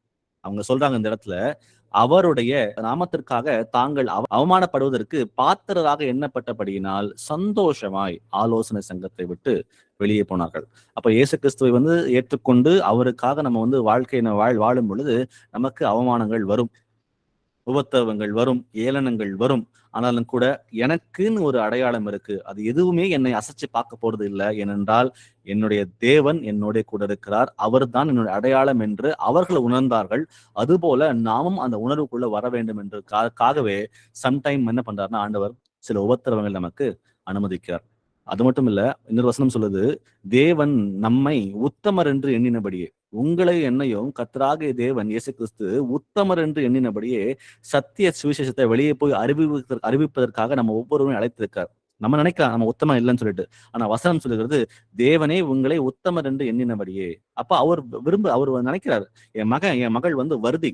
Speaker 1: அவங்க சொல்றாங்க இந்த இடத்துல, அவருடைய நாமத்திற்காக தாங்கள் அவமானப்படுவதற்கு பாத்திரராக எண்ணப்பட்டபடியினால் சந்தோஷமாய் ஆலோசனை சங்கத்தை விட்டு வெளியே போனார்கள். அப்ப இயேசு கிறிஸ்துவை வந்து ஏற்றுக்கொண்டு அவருக்காக நம்ம வந்து வாழ்க்கையை வாழும் பொழுது நமக்கு அவமானங்கள் வரும், உபத்திரவங்கள் வரும், ஏளனங்கள் வரும். ஆனாலும் கூட எனக்குன்னு ஒரு அடையாளம் இருக்கு. அது எதுவுமே என்னை அசைச்சு பார்க்க போறது இல்லை. ஏனென்றால் என்னுடைய தேவன் என்னோட கூட இருக்கிறார், அவர் தான் என்னுடைய அடையாளம் என்று அவர்கள் உணர்ந்தார்கள். அதுபோல நாமும் அந்த உணர்வுக்குள்ள வர வேண்டும் என்று காகவே சம்டைம் என்ன பண்றாருன்னா ஆண்டவர் சில உபத்திரவங்கள் நமக்கு அனுமதிக்கிறார். அது மட்டும் இல்ல, இன்னொரு வசனம் சொல்லுது, தேவன் நம்மை உத்தமர் என்று எண்ணினபடியே, உங்களை என்னையும் கர்த்தராகிய தேவன் இயேசு கிறிஸ்து உத்தமர் என்று எண்ணினபடியே சத்திய சுவிசேஷத்தை வெளியே போய் அறிவிப்பதற்காக நம்ம ஒவ்வொருவரும் அழைத்திருக்கார். நம்ம நினைக்கலாம் நம்ம உத்தமம் இல்லைன்னு சொல்லிட்டு, ஆனா வசனம் சொல்லுகிறது தேவனே உங்களை உத்தமர் என்று எண்ணினபடியே. அப்ப அவர் நினைக்கிறார், என் மகள் வந்து வருதி,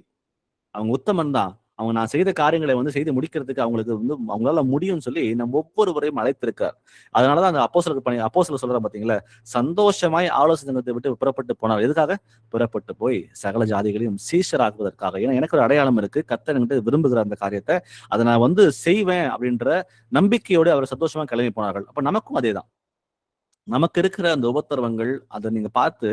Speaker 1: அவங்க உத்தமன் தான், அவங்க நான் செய்த காரியங்களை வந்து செய்து முடிக்கிறதுக்கு அவங்களுக்கு வந்து அவங்களால முடியும்னு சொல்லி நம்ம ஒவ்வொருவரையும் அழைத்திருக்கார். அதனாலதான் அந்த அப்போஸ்தலர் சொல்ற பாத்தீங்களா, சந்தோஷமாய் ஆலோசனை சங்கத்தை விட்டு புறப்பட்டு போனார். எதுக்காக? புறப்பட்டு போய் சகல ஜாதிகளையும் சீஷராக்குவதற்காக. ஏன்னா எனக்கு ஒரு அடையாளம் இருக்கு, கர்த்தர் என்கிட்ட விரும்புகிற அந்த காரியத்தை அதை நான் வந்து செய்வேன் அப்படின்ற நம்பிக்கையோடு அவர் சந்தோஷமா கிளம்பி போனார்கள். அப்ப நமக்கும் அதேதான். நமக்கு இருக்கிற அந்த உபத்திரவங்கள் அதை நீங்க பார்த்து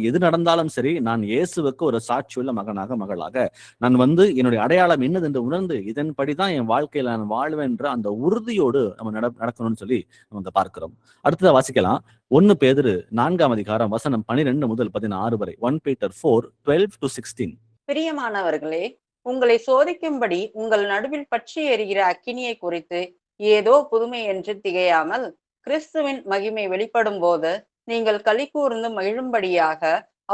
Speaker 1: எது நடந்தாலும் சரி, நான் இயேசுவுக்கு ஒரு சாட்சியுள்ள மகனாக மகளாக நான் வந்து என்னுடைய அடையாளம் என்னது என்று உணர்ந்து இதன்படிதான் என் வாழ்க்கையில நான் வாழ்வேன்ற அந்த உறுதியோடு நம்ம நடக்கணும்னு சொல்லி நம்ம பார்க்கிறோம். அடுத்ததை வாசிக்கலாம். 1 பேதுரு 4ஆம் அதிகாரம் வசனம் 12 முதல் 16 வரை. 1 Peter 4:12-16.
Speaker 2: பிரியமானவர்களே, உங்களை சோதிக்கும்படி உங்கள் நடுவில் பற்றி எரிகிற அக்கினியை குறித்து ஏதோ புதுமை என்று திகையாமல் கிறிஸ்துவின் மகிமை வெளிப்படும் போது நீங்கள் களி கூர்ந்து மகிழும்படியாக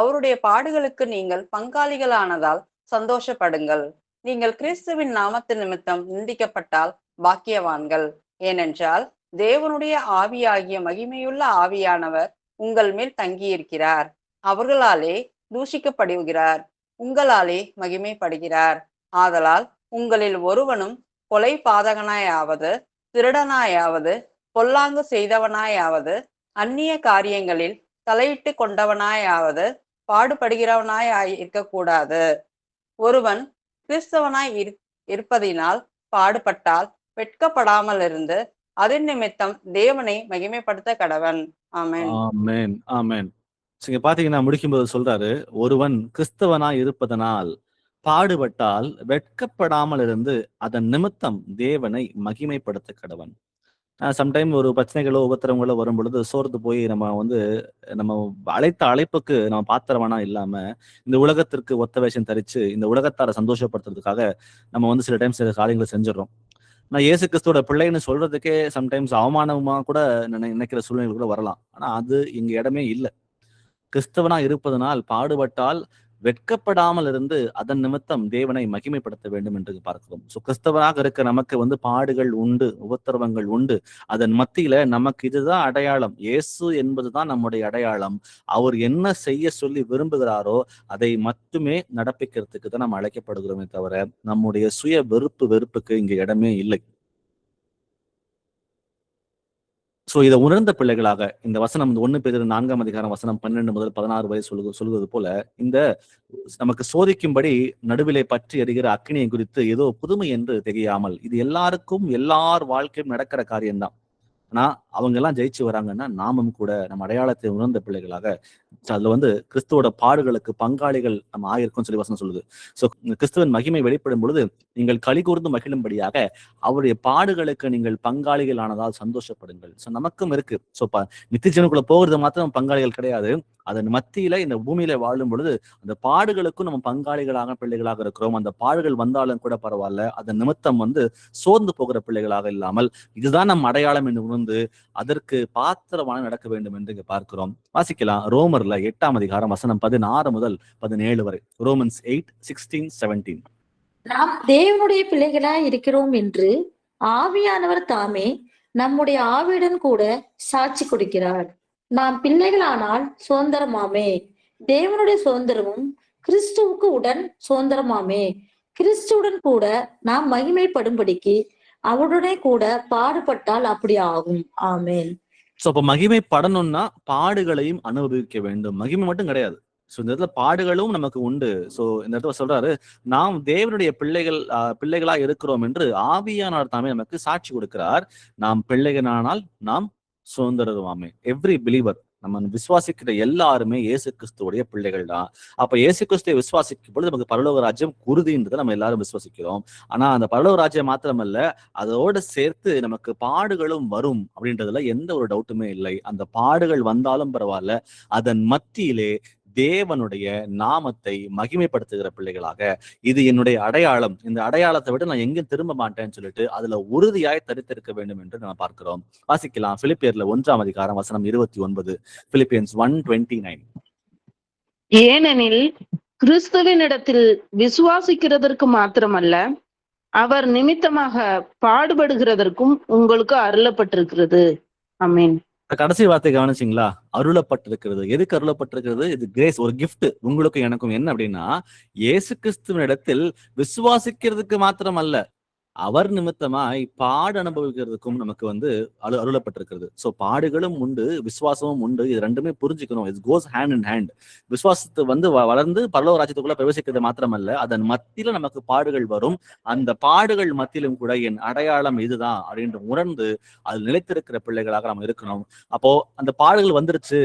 Speaker 2: அவருடைய பாடுகளுக்கு நீங்கள் பங்காளிகளானதால் சந்தோஷப்படுங்கள். நீங்கள் கிறிஸ்துவின் நாமத்து நிமித்தம் நிந்திக்கப்பட்டால் பாக்கியவான்கள். ஏனென்றால் தேவனுடைய ஆவியாகிய மகிமையுள்ள ஆவியானவர் உங்கள் மேல் தங்கியிருக்கிறார். அவர்களாலே தூஷிக்கப்படுகிறார், உங்களாலே மகிமைப்படுகிறார். ஆதலால் உங்களில் ஒருவனும் கொலை பாதகனாயாவது, திருடனாயாவது, பொல்லாங்கு செய்தவனாயாவது, அந்நிய காரியங்களில் தலையிட்டு கொண்டவனாயாவது, பாடுபடுகிறவனாய் இருக்கக்கூடாது. ஒருவன் கிறிஸ்தவனாய் இருப்பதினால் பாடுபட்டால் வெட்கப்படாமல் இருந்து அதன் நிமித்தம் தேவனை மகிமைப்படுத்த கடவன். ஆமென்.
Speaker 1: ஆமென், ஆமென். இங்க பாத்தீங்கன்னா முடிக்கும்போது சொல்றாரு, ஒருவன் கிறிஸ்தவனாய் இருப்பதனால் பாடுபட்டால் வெட்கப்படாமல் இருந்து அதன் நிமித்தம் தேவனை மகிமைப்படுத்த கடவன். சம்டைம் ஒரு பிரச்சனைகளோ உபத்திரங்களோ வரும் பொழுது சோர்ந்து போய் நம்ம அழைத்த அழைப்புக்கு நம்ம பாத்திரமானா இல்லாம இந்த உலகத்திற்கு ஒத்த வேஷம் தரிச்சு இந்த உலகத்தாரை சந்தோஷப்படுத்துறதுக்காக நம்ம சில டைம் சில காரியங்களை செஞ்சிடறோம். நான் இயேசு கிறிஸ்துவோட பிள்ளைன்னு சொல்றதுக்கே சம்டைம்ஸ் அவமானமா கூட நினைக்கிற சூழ்நிலை கூட வரலாம். ஆனா அது இங்க இடமே இல்லை. கிறிஸ்தவனா இருப்பதனால் பாடுபட்டால் வெட்கப்படாமல் இருந்து அதன் நிமித்தம் தேவனை மகிமைப்படுத்த வேண்டும் என்று பார்க்கிறோம். சோ கிறிஸ்தவராக இருக்க நமக்கு பாடுகள் உண்டு, உபத்திரவங்கள் உண்டு. அதன் மத்தியில நமக்கு இதுதான் அடையாளம். இயேசு என்பதுதான் நம்முடைய அடையாளம். அவர் என்ன செய்ய சொல்லி விரும்புகிறாரோ அதை மட்டுமே நடப்பிக்கிறதுக்கு தான் நம்ம அழைக்கப்படுகிறோமே தவிர நம்முடைய சுய வெறுப்புக்கு இங்க இடமே இல்லை. சோ இதை உணர்ந்த பிள்ளைகளாக இந்த வசனம் 1 பேதுரு 4ஆம் அதிகாரம் வசனம் 12 முதல் 16 வரை சொல்வது போல இந்த நமக்கு சோதிக்கும்படி நடுவிலே பற்றி எறிகிற அக்கினியை குறித்து ஏதோ புதுமை என்று தெரியாமல் இது எல்லாருக்கும் எல்லார் வாழ்க்கையும் நடக்கிற காரியம்தான். ஆனா அவங்க எல்லாம் ஜெயிச்சு வராங்கன்னா நாமும் கூட நம்ம அடையாளத்தை உணர்ந்த பிள்ளைகளாக அதுல கிறிஸ்துவோட பாடுகளுக்கு பங்காளிகள் நம்ம ஆயிருக்கும் சொல்லி வசனம் சொல்லுது. சோ கிறிஸ்துவின் மகிமை வெளிப்படும் பொழுது நீங்கள் களி கூர்ந்து மகிழும்படியாக அவருடைய பாடுகளுக்கு நீங்கள் பங்காளிகள் ஆனதால் சந்தோஷப்படுங்கள். சோ நமக்கும் இருக்கு. சோ நித்திய ஜீவனுக்குள்ள போகிறது மாத்திரம் பங்காளிகள் கிடையாது. அதன் மத்தியில இந்த பூமியில வாழும் பொழுது அந்த பாடுகளுக்கும் நம்ம பங்காளிகளாக பிள்ளைகளாக இருக்கிறோம். அந்த பாடுகள் வந்தாலும் கூட பரவாயில்ல. அதன் நிமித்தம் சோர்ந்து போகிற பிள்ளைகளாக இல்லாமல் இதுதான் நம் அடையாளம் என்று உணர்ந்து அதற்கு பாத்திரமான நடக்க வேண்டும் என்று இங்க பார்க்கிறோம். வாசிக்கலாம் ரோமர்ல 8ஆம் அதிகாரம் வசனம் 16 முதல் 17 வரை. ரோமன்ஸ் 8:16-17.
Speaker 3: நாம் தேவனுடைய பிள்ளைகளாய் இருக்கிறோம் என்று ஆவியானவர் தாமே நம்முடைய ஆவியுடன் கூட சாட்சி கொடுக்கிறார். நாம் பிள்ளைகளானால் சுதந்திரமாமே, தேவனுடைய சுதந்திரமும் கிறிஸ்துவுக்கு உடன் சுதந்திரமாமே. கிறிஸ்துவுடன் கூட நாம் மகிமைப்படும்படிக்கு அவருடனே கூட பாடுபட்டால் அப்படி ஆகும். ஆமென்.
Speaker 1: சோ அப்ப மகிமைப்படணும்னா பாடுகளையும் அனுபவிக்க வேண்டும். மகிமை மட்டும் கிடையாது. சோ இந்த இடத்துல பாடுகளும் நமக்கு உண்டு. சோ இந்த இடத்துல சொல்றாரு, நாம் தேவனுடைய பிள்ளைகளா இருக்கிறோம் என்று ஆவியானவர் தாமே நமக்கு சாட்சி கொடுக்கிறார். நாம் பிள்ளைகளானால் நாம் சுதந்திரமாமே. எவ்ரி பிலீவர், நம்ம விசுவாசிக்கிற எல்லாருமே இயேசு கிறிஸ்துவோடைய பிள்ளைகள் தான். அப்ப இயேசு கிறிஸ்துவை விசுவாசிக்கும் பொழுது நமக்கு பரலோக ராஜ்யம் குருதின்றதை நம்ம எல்லாரும் விசுவாசிக்கிறோம். ஆனா அந்த பரலோக ராஜ்யம் மாத்திரமல்ல, அதோட சேர்த்து நமக்கு பாடுகளும் வரும் அப்படின்றதுல எந்த ஒரு டவுட்டுமே இல்லை. அந்த பாடுகள் வந்தாலும் பரவாயில்ல, அதன் மத்தியிலே தேவனுடைய நாமத்தை மகிமைப்படுத்துகிற பிள்ளைகளாக இது என்னுடைய அடையாளம், இந்த அடையாளத்தை விட நான் எங்கேயும் திரும்ப மாட்டேன்னு சொல்லிட்டு அதுல உறுதியாய் தரித்திருக்க வேண்டும் என்று நம்ம பார்க்கிறோம். வாசிக்கலாம் பிலிப்பியர்ல 1ஆம் அதிகாரம் வசனம் 29. பிலிப்பியன்ஸ் 1:29.
Speaker 4: ஏனெனில் கிறிஸ்துவினிடத்தில் விசுவாசிக்கிறதற்கு மாத்திரமல்ல, அவர் நிமித்தமாக பாடுபடுகிறதற்கும் உங்களுக்கு அருளப்பட்டிருக்கிறது. ஆமென்.
Speaker 1: கடைசி வார்த்தை கவனிச்சிங்களா? அருளப்பட்டிருக்கிறது. எதுக்கு அருளப்பட்டிருக்கிறது? இது கிரேஸ், ஒரு கிஃப்ட் உங்களுக்கும் எனக்கும். என்ன அப்படின்னா, இயேசு கிறிஸ்துவின் இடத்தில் விசுவாசிக்கிறதுக்கு மாத்திரம் அல்ல, அவர் நிமித்தமாய் பாடு அனுபவிக்கிறதுக்கும் நமக்கு அருளப்பட்டிருக்கிறது. சோ பாடுகளும் உண்டு, விசுவாசமும் உண்டு. இது ரெண்டுமே புரிஞ்சுக்கணும். It goes hand in hand. விசுவாசத்தை வளர்ந்து பரலோக ராஜ்யத்துக்குள்ள பிரவேசிக்கிறது மாத்திரமல்ல, அதன் மத்தியில நமக்கு பாடுகள் வரும். அந்த பாடுகள் மத்தியிலும் கூட என் அடையாளம் இதுதான் அப்படின்னு உணர்ந்து அது நிலைத்திருக்கிற பிள்ளைகளாக நம்ம இருக்கணும். அப்போ அந்த பாடுகள் வந்துருச்சு,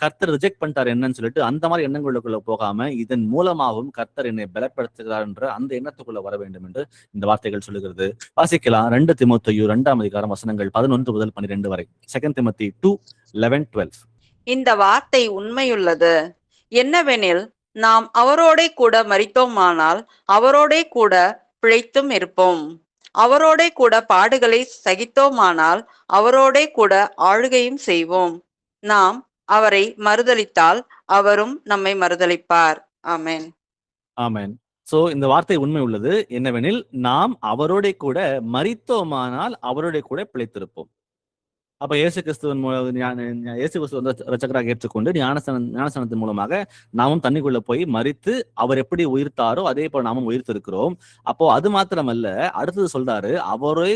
Speaker 1: கர்த்தர் ரிஜெக்ட் பண்ணிட்டார் என்னன்னு சொல்லிட்டு அந்த மாதிரி எண்ணங்களுக்குள்ள போகாம இதன் மூலமாகவும் கர்த்தர் என்னை பலப்படுத்துகிறார் என்ற அந்த எண்ணத்துக்குள்ள வர வேண்டும் என்று இந்த வார்த்தைகள் சொல்லுகிறது. வாசிக்கலாம் 2 தீமோத்தேயு 2ஆம் அதிகாரம் வசனங்கள் 11 முதல் 12 வரை. 2 Timothy 2:11-12.
Speaker 2: இந்த வார்த்தை உண்மையுள்ளது. என்னவெனில், நாம் அவரோடே கூட மரித்தோமானால் அவரோடே கூட பிழைத்தும் இருப்போம். அவரோடே கூட பாடுகளை சகித்தோமானால் அவரோடே கூட ஆளுகையும் செய்வோம். நாம் அவரை மறுதலித்தால் அவரும் நம்மை மறுதலிப்பார். ஆமென்.
Speaker 1: ஆமென். சோ இந்த வார்த்தை உண்மை உள்ளது. என்னவெனில், நாம் அவரோட கூட மரித்தோமானால் அவரோட கூட பிழைத்திருப்போம். அப்ப இயேசு கிறிஸ்துவின் இயேசு கிறிஸ்து ரட்சகராக ஏற்றுக்கொண்டு ஞானஸ்நானத்தின் மூலமாக நாமும் தண்ணிக்குள்ள போய் மரித்து அவர் எப்படி உயிர்த்தாரோ அதே போல நாமும் உயிர்த்திருக்கிறோம். அப்போ அது மாத்திரமல்ல, அடுத்தது சொல்றாரு,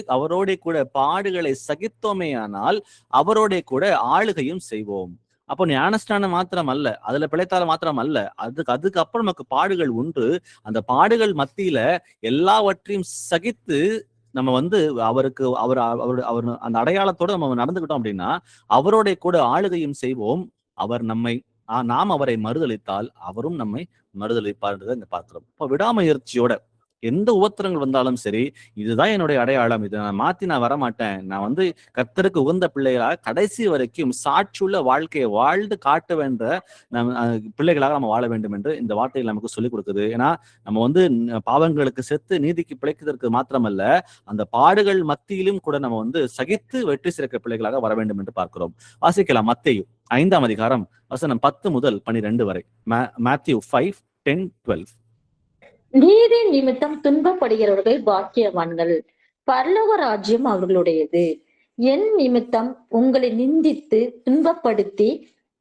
Speaker 1: அவரோட கூட பாடுகளை சகித்தோமேயானால் அவரோட கூட ஆளுகையும் செய்வோம். அப்போ ஞானஸ்நானம் மாத்திரம் அல்ல, அதுல பிழைத்தால மாத்திரம் அல்ல, அதுக்கு அப்புறம் நமக்கு பாடுகள் உண்டு. அந்த பாடுகள் மத்தியில எல்லாவற்றையும் சகித்து நம்ம வந்து அவருக்கு அவர் அவர் அவர் அந்த அடையாளத்தோட நம்ம நடந்துக்கிட்டோம் அப்படின்னா, அவரோட கூட ஆளுகையும் செய்வோம். அவர் நம்மை நாம் அவரை மறுதலித்தால் அவரும் நம்மை மறுதலிப்பார்ன்றதை இங்க பார்க்கிறோம். இப்போ விடாமுயற்சியோட எந்த உபத்திரங்கள் வந்தாலும் சரி, இதுதான் என்னுடைய அடையாளம், இதை நான் வரமாட்டேன், நான் வந்து கர்த்தருக்கு உகந்த பிள்ளைகளாக கடைசி வரைக்கும் சாட்சியுள்ள வாழ்க்கையை வாழ்ந்து காட்ட வேண்ட பிள்ளைகளாக நம்ம வாழ வேண்டும் என்று இந்த வார்த்தைகள் நமக்கு சொல்லிக் கொடுக்குது. ஏன்னா நம்ம வந்து பாவங்களுக்கு செத்து நீதிக்கு பிழைக்கிறதுக்கு மாத்திரமல்ல, அந்த பாடுகள் மத்தியிலும் கூட நம்ம வந்து சகித்து வெற்றி சிறக்க பிள்ளைகளாக வர வேண்டும் என்று பார்க்கிறோம். வாசிக்கலாம் மத்தேயு 5ஆம் அதிகாரம் வசனம் 10 முதல் 12 வரை. Matthew 5:10-12.
Speaker 3: நீதி நிமித்தம் துன்பப்படுகிறவர்கள் பாக்கியவான்கள், பரலோக ராஜ்யம் அவர்களுடையது. என் நிமித்தம் உங்களை நிந்தித்து துன்பப்படுத்தி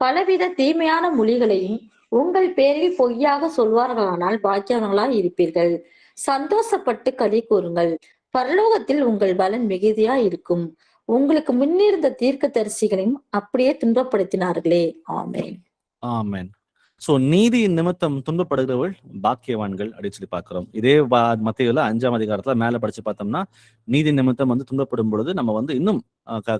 Speaker 3: பலவித தீமையான மொழிகளையும் உங்கள் பேரில் பொய்யாக சொல்வார்களானால் பாக்கியவான்களாய் இருப்பீர்கள். சந்தோஷப்பட்டு களி கூறுங்கள், பரலோகத்தில் உங்கள் பலன் மிகுதியா இருக்கும். உங்களுக்கு முன்னிருந்த தீர்க்க தரிசிகளையும் அப்படியே துன்பப்படுத்தினார்களே. ஆமென்.
Speaker 1: ஆமென். சோ நீதியின் நிமித்தம் துன்பப்படுகிறவர்கள் பாக்கியவான்கள் அப்படின்னு சொல்லி பார்க்கிறோம். இதே மத்தேயுல 5ஆம் அதிகாரத்துல மேல படிச்சு பார்த்தோம்னா, நீதி நிமித்தம் வந்து துன்பப்படும் பொழுது நம்ம வந்து இன்னும்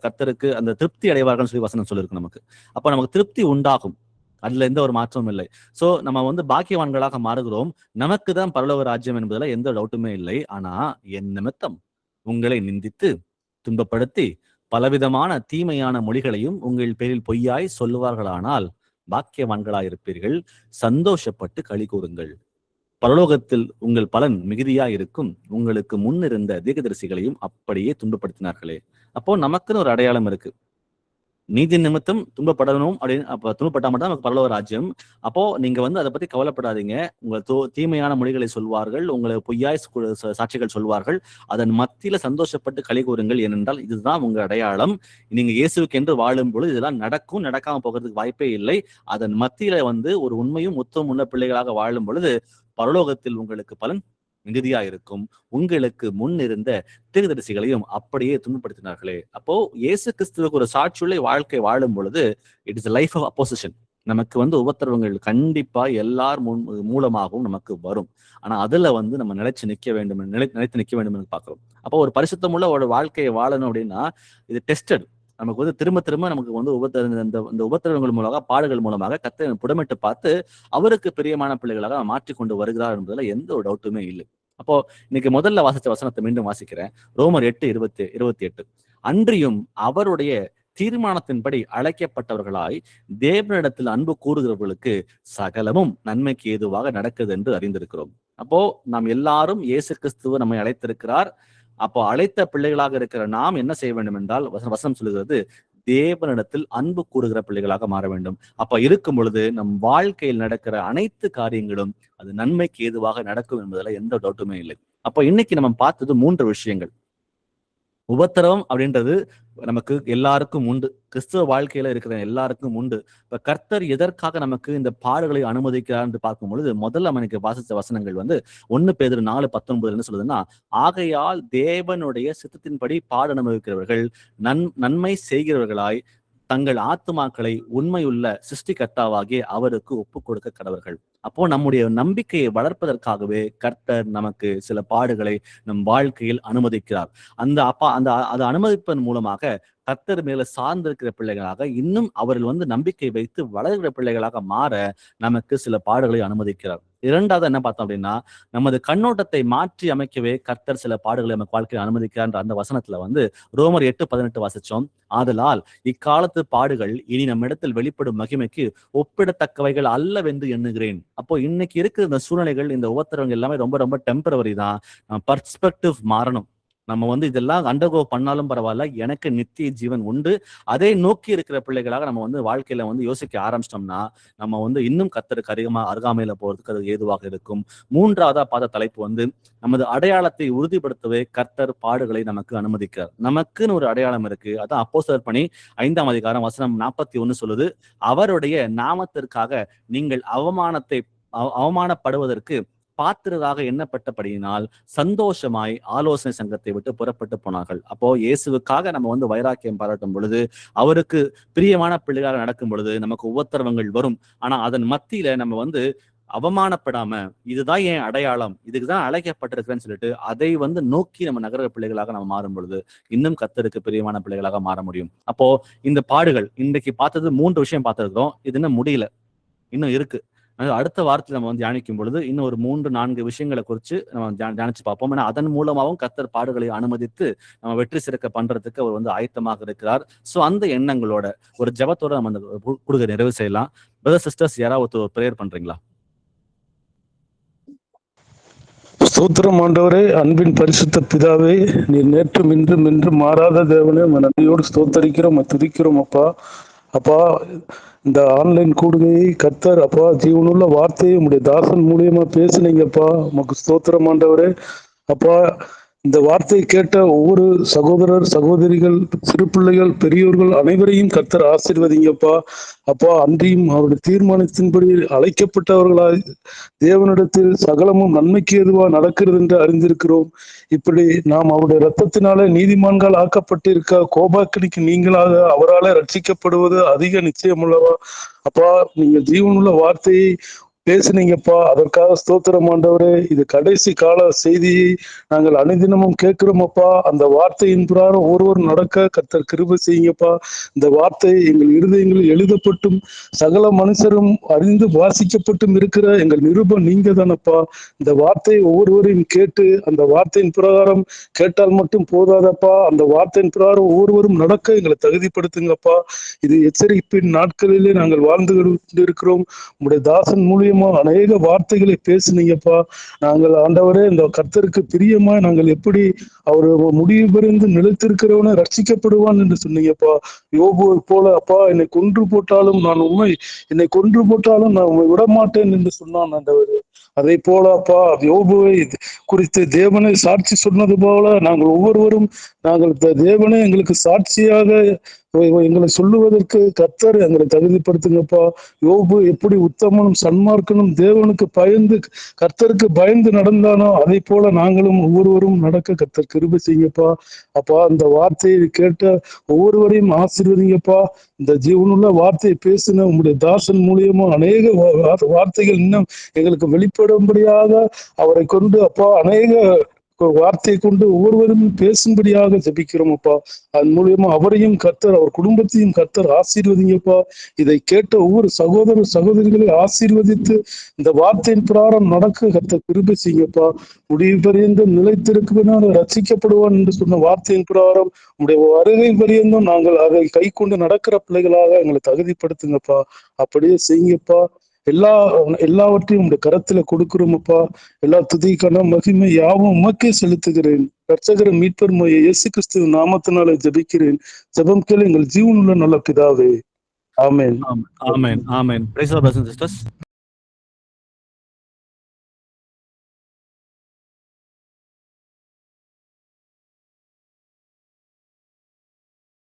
Speaker 1: கர்த்தருக்கு அந்த திருப்தி அடைவார்கள் சொல்லி வசனம் சொல்லிருக்கு நமக்கு. அப்ப நமக்கு திருப்தி உண்டாகும், அதுல எந்த ஒரு மாற்றமும் இல்லை. சோ நம்ம வந்து பாக்கியவான்களாக மாறுகிறோம். நமக்கு தான் பரலோக ராஜ்யம் என்பதுல எந்த டவுட்டுமே இல்லை. ஆனா என் நிமித்தம் உங்களை நிந்தித்து துன்பப்படுத்தி பலவிதமான தீமையான மொழிகளையும் உங்கள் பேரில் பொய்யாய் சொல்லுவார்களானால் பாக்கியவான்களாயிருப்பீர்கள். சந்தோஷப்பட்டு களி கூறுங்கள், பரலோகத்தில் உங்கள் பலன் மிகுதியா இருக்கும். உங்களுக்கு முன்னிருந்த தீர்க்கதரிசிகளையும் அப்படியே துன்பப்படுத்தினார்களே. அப்போ நமக்குன்னு ஒரு அடையாளம் இருக்கு. நீதி நிமித்தம் துன்பப்படணும் அப்படின்னு, அப்ப துன்பப்பட்டா மட்டும் நமக்கு பரலோக ராஜ்யம். அப்போ நீங்க வந்து அதை பத்தி கவலைப்படாதீங்க. உங்களை தீமையான மொழிகளை சொல்வார்கள், உங்களை பொய்யாய் சாட்சிகள் சொல்வார்கள், அதன் மத்தியில சந்தோஷப்பட்டு களி கூறுங்கள். ஏனென்றால் இதுதான் உங்க அடையாளம். நீங்க இயேசுக்கு என்று வாழும் பொழுது இதெல்லாம் நடக்கும், நடக்காம போகிறதுக்கு வாய்ப்பே இல்லை. அதன் மத்தியில வந்து ஒரு உண்மையும் உத்தமும் உள்ள பிள்ளைகளாக வாழும் பொழுது பரலோகத்தில் உங்களுக்கு பலன் மிகுதியா இருக்கும். உங்களுக்கு முன் இருந்த தீர்க்கதரிசிகளையும் அப்படியே துன்பப்படுத்தினார்களே. அப்போ இயேசு கிறிஸ்துவுக்கு ஒரு சாட்சியுள்ள வாழ்க்கை வாழும் பொழுது it is life of opposition. நமக்கு வந்து உபத்திரவங்கள் கண்டிப்பா எல்லார் மூலமாகவும் நமக்கு வரும். ஆனா அதுல வந்து நம்ம நிலைச்சு நிற்க வேண்டும், நிலைத்து நிற்க வேண்டும் என்று பார்க்கிறோம். அப்போ ஒரு பரிசுத்தமுள்ள ஒரு வாழ்க்கையை வாழணும் அப்படின்னா இது டெஸ்டட். நமக்கு வந்து திரும்ப திரும்ப நமக்கு வந்து இந்த உபத்திரவங்கள் மூலமாக பாடுகள் மூலமாக கர்த்தரை புடமிட்டு பார்த்து அவருக்கு பிரியமான பிள்ளைகளாக மாற்றிக்கொண்டு வருகிறார் என்பதுல எந்த ஒரு டவுட்டுமே இல்லை. அப்போ இன்னைக்கு முதல்ல வாசிச்ச வசனத்தை மீண்டும் வாசிக்கிறேன். ரோமர் 8:28. அன்றியும் அவருடைய தீர்மானத்தின்படி அழைக்கப்பட்டவர்களாய் தேவனிடத்தில் அன்பு கூறுகிறவர்களுக்கு சகலமும் நன்மைக்கு ஏதுவாக நடக்குது என்று அறிந்திருக்கிறோம். அப்போ நாம் எல்லாரும் இயேசு கிறிஸ்துவ நம்மை அழைத்திருக்கிறார். அப்போ அழைத்த பிள்ளைகளாக இருக்கிற நாம் என்ன செய்ய வேண்டும் என்றால் வசனம் சொல்லுகிறது, தேவனிடத்தில் அன்பு கூறுகிற பிள்ளைகளாக மாற வேண்டும். அப்ப இருக்கும் பொழுது நம் வாழ்க்கையில் நடக்கிற அனைத்து காரியங்களும் அது நன்மைக்கு ஏதுவாக நடக்கும் என்பதில் எந்த டவுட்டுமே இல்லை. அப்போ இன்னைக்கு நம்ம பார்த்தது 3 விஷயங்கள். உபத்திரவம் அப்படின்றது நமக்கு எல்லாருக்கும் உண்டு, கிறிஸ்துவ வாழ்க்கையில இருக்கிற எல்லாருக்கும் உண்டு. இப்ப கர்த்தர் எதற்காக நமக்கு இந்த பாடுகளை அனுமதிக்கிறார் என்று பார்க்கும் பொழுது முதல்ல அவனுக்கு வாசிச்ச வசனங்கள் வந்து 1 பேதுரு 4:19 என்ன சொல்லுதுன்னா, ஆகையால் தேவனுடைய சித்தத்தின்படி பாடு அனுபவிக்கிறவர்கள் நன்மை செய்கிறவர்களாய் தங்கள் ஆத்துமாக்களை உண்மையுள்ள சிருஷ்டிகர்த்தாவாகிய அவருக்கு ஒப்பு கொடுக்க கடவர்கள். அப்போ நம்முடைய நம்பிக்கையை வளர்ப்பதற்காகவே கர்த்தர் நமக்கு சில பாடுகளை நம் வாழ்க்கையில் அனுமதிக்கிறார். அதை அனுமதிப்பதன் மூலமாக கர்த்தர் மேல சார்ந்திருக்கிற பிள்ளைகளாக இன்னும் அவர்கள் வந்து நம்பிக்கை வைத்து வளர்கிற பிள்ளைகளாக மாற நமக்கு சில பாடுகளை அனுமதிக்கிறார். இரண்டாவது என்ன பார்த்தோம் அப்படின்னா, நமது கண்ணோட்டத்தை மாற்றி அமைக்கவே கர்த்தர் சில பாடுகளை நமக்கு வாழ்க்கையில் அனுமதிக்கிறார். அந்த வசனத்துல வந்து ரோமர் 8:18 வாசிச்சோம். ஆதலால் இக்காலத்து பாடுகள் இனி நம்மிடத்தில் வெளிப்படும் மகிமைக்கு ஒப்பிடத்தக்கவைகள் அல்லவென்று எண்ணுகிறேன். அப்போ இன்னைக்கு இருக்கிற இந்த சூழ்நிலைகள், இந்த உபத்திரவங்கள் எல்லாமே ரொம்ப ரொம்ப டெம்பரவரி தான். பர்ஸ்பெக்டிவ் மாறணும். நம்ம வந்து இதெல்லாம் அண்டர்கோ பண்ணாலும் பரவாயில்ல, எனக்கு நித்திய ஜீவன் உண்டு. அதை நோக்கி இருக்கிற பிள்ளைகளாக நம்ம வந்து வாழ்க்கையில வந்து யோசிக்க ஆரம்பிச்சிட்டோம்னா நம்ம வந்து இன்னும் கர்த்தருக்கு அருகாமையில போறதுக்கு அது ஏதுவாக இருக்கும். மூன்றாவதா பார்த்த தலைப்பு வந்து நமது அடையாளத்தை உறுதிப்படுத்தவே கர்த்தர் பாடுகளை நமக்கு அனுமதிக்கிறார். நமக்குன்னு ஒரு அடையாளம் இருக்கு. அதான் அப்போஸ்தலர் பணி 5ஆம் அதிகாரம் வசனம் 41 சொல்லுது, அவருடைய நாமத்திற்காக நீங்கள் அவமானப்படுவதற்கு பாத்திரராக எண்ணப்பட்டபடியினால் சந்தோஷமாய் ஆலோசனை சங்கத்தை விட்டு புறப்பட்டு போனார்கள். அப்போ இயேசுவுக்காக நம்ம வந்து வைராக்கியம் பாராட்டும் பொழுது, அவருக்கு பிரியமான பிள்ளைகளாக நடக்கும் பொழுது நமக்கு உபத்திரவங்கள் வரும். ஆனா அதன் மத்தியில நம்ம வந்து அவமானப்படாம, இதுதான் என் அடையாளம், இதுக்குதான் அழைக்கப்பட்டிருக்கிறேன்னு சொல்லிட்டு அதை வந்து நோக்கி நம்ம நகர பிள்ளைகளாக நம்ம மாறும் பொழுது இன்னும் கர்த்தருக்கு பிரியமான பிள்ளைகளாக மாற முடியும். அப்போ இந்த பாடுகள் இன்றைக்கு பார்த்தது 3 விஷயம் பார்த்திருக்கிறோம். இது இன்னும் முடியல, இன்னும் இருக்கு. அடுத்த வாரத்தில் நம்ம வந்து தியானிக்கும் பொழுது இன்னும் ஒரு 3-4 விஷயங்களை குறித்து நம்ம தியானிச்சு பார்ப்போம். ஏன்னா அதன் மூலமாகவும் கர்த்தர் பாடுகளை அனுமதித்து நம்ம வெற்றி சிறக்க பண்றதுக்கு அவர் வந்து ஆயத்தமாக இருக்கிறார். ஸோ அந்த எண்ணங்களோட ஒரு ஜெபத்தோட நம்ம அந்த கொடுக்க நிறைவு செய்யலாம். பிரதர் சிஸ்டர்ஸ், யாராவது ஒரு ப்ரேயர் பண்றீங்களா?
Speaker 5: ஸ்தோத்திரம் ஆண்டவரே, அன்பின் பரிசுத்த பிதாவே, நீர் நேற்றும் இன்றும் என்றும் மாறாத தேவனே, நன்றியோடு ஸ்தோத்தரிக்கிறோம், துதிக்கிறோம் அப்பா. அப்பா, இந்த ஆன்லைன் கூடுகையை கர்த்தர் அப்பா ஜீவனுள்ள வார்த்தையை உடைய தாசன் மூலியமா பேசுனீங்கப்பா. உமக்கு ஸ்தோத்திரம் ஆண்டவரே. அப்பா, இந்த வார்த்தையை கேட்ட ஒவ்வொரு சகோதரர் சகோதரிகள், சிறு பிள்ளைகள், பெரியோர்கள் அனைவரையும் கர்த்தர் ஆசீர்வதிங்கப்பா. அப்பா, அன்றியும் அவருடைய தீர்மானத்தின்படி அழைக்கப்பட்டவர்களாய் தேவனிடத்தில் சகலமும் நன்மைக்கு எதுவா நடக்கிறது என்று அறிந்திருக்கிறோம். இப்படி நாம் அவருடைய இரத்தத்தினாலே நீதிமான்கள் ஆக்கப்பட்டிருக்க கோபாக்கினிக்கு நீங்களாக அவரால் ரட்சிக்கப்படுவது அதிக நிச்சயமுள்ளவா. அப்பா, நீங்க ஜீவனுள்ள வார்த்தையை பேசுனீங்கப்பா, அதற்காக ஸ்தோத்திரம் ஆண்டவரே. இது கடைசி கால செய்தியை நாங்கள் அனுதினமும் கேட்கிறோமப்பா. அந்த வார்த்தையின் பிரகாரம் ஒருவர் நடக்க கர்த்தர் கிருபை செய்யுங்கப்பா. இந்த வார்த்தை எங்கள் இருதயங்களில் எழுதப்பட்டும் சகல மனுஷரும் அறிந்து வாசிக்கப்பட்டும் இருக்கிற எங்கள் நிருபம் நீங்க தானப்பா. இந்த வார்த்தையை ஒவ்வொருவரையும் கேட்டு அந்த வார்த்தையின் பிரகாரம் கேட்டால் மட்டும் போதாதப்பா, அந்த வார்த்தையின் பிரகாரம் ஒவ்வொருவரும் நடக்க எங்களை தகுதிப்படுத்துங்கப்பா. இது எச்சரிப்பின் நாட்களிலே நாங்கள் வாழ்ந்து கொண்டிருக்கிறோம். உங்களுடைய தாசன் மூலியமா அநேக வார்த்தைகளை பேசுனீங்கப்பா. நாங்கள் ஆண்டவரே, இந்த கர்த்தருக்கு பிரியமா நாங்கள் எப்படி அவர் முடிவு பெருந்து நிலைத்திருக்கிறவன ரட்சிக்கப்படுவான் என்று சொன்னீங்கப்பா. யோபுவை போல அப்பா, என்னை கொன்று போட்டாலும் நான் உண்மை விடமாட்டேன் என்று சொன்னான் ஆண்டவரே. அதை போல அப்பா, யோபுவை குறித்து தேவனை சாட்சி சொன்னது போல நாங்கள் ஒவ்வொருவரும் தேவனே எங்களுக்கு சாட்சியாக எங்களை சொல்லுவதற்கு கர்த்தர் எங்களை தகுதிப்படுத்துங்கப்பா. யோபு எப்படி உத்தமனும் சன்மார்க்கனும் தேவனுக்கு பயந்து கர்த்தருக்கு பயந்து நடந்தானோ அதை போல நாங்களும் ஒவ்வொருவரும் நடக்க கர்த்தர் கிருபை செய்யுங்கப்பா. அப்பா, இந்த வார்த்தையை கேட்ட ஒவ்வொருவரையும் ஆசீர்வதிங்கப்பா. இந்த ஜீவனுள்ள வார்த்தையை பேசின உங்களுடைய தாசன் மூலியமா அநேக வார்த்தைகள் இன்னும் எங்களுக்கு வெளிப்படும்படியாக அவரை கொண்டு அப்பா அநேக வார்த்தையை கொண்டு ஒவ்வொருவரும் பேசும்படியாக ஜபிக்கிறோம் அப்பா. அதன் மூலியமா அவரையும் கர்த்தர், அவர் குடும்பத்தையும் கர்த்தர் ஆசீர்வதிங்கப்பா. இதை கேட்ட ஒவ்வொரு சகோதர சகோதரிகளை ஆசீர்வதித்து இந்த வார்த்தையின் பிரகாரம் நடக்க கர்த்தர் கிருபை செய்யுங்கப்பா. முடிவு பரியந்தம் நிலைத்திருக்குவனால் ரட்சிக்கப்படுவான் என்று சொன்ன வார்த்தையின் பிரகாரம் உடைய வருகை பரியந்தம் நாங்கள் அதை கை கொண்டு நடக்கிற பிள்ளைகளாக எங்களை தகுதிப்படுத்துங்கப்பா. அப்படியே செய்யுங்கப்பா. எல்லாவற்றையும் உடைய கரத்துல கொடுக்கிறோமப்பா. எல்லா துதி கன மகிமை யாவும் உமக்கே செலுத்துகிறேன். ரட்சகர மீட்பர் இயேசு கிறிஸ்து நாமத்தினாலே ஜெபிக்கிறேன். ஜெபம் கேளு எங்கள் ஜீவனுள்ள நல்ல பிதாவே. Amen.
Speaker 1: Amen. Amen. Praise the lord, brothers and sisters.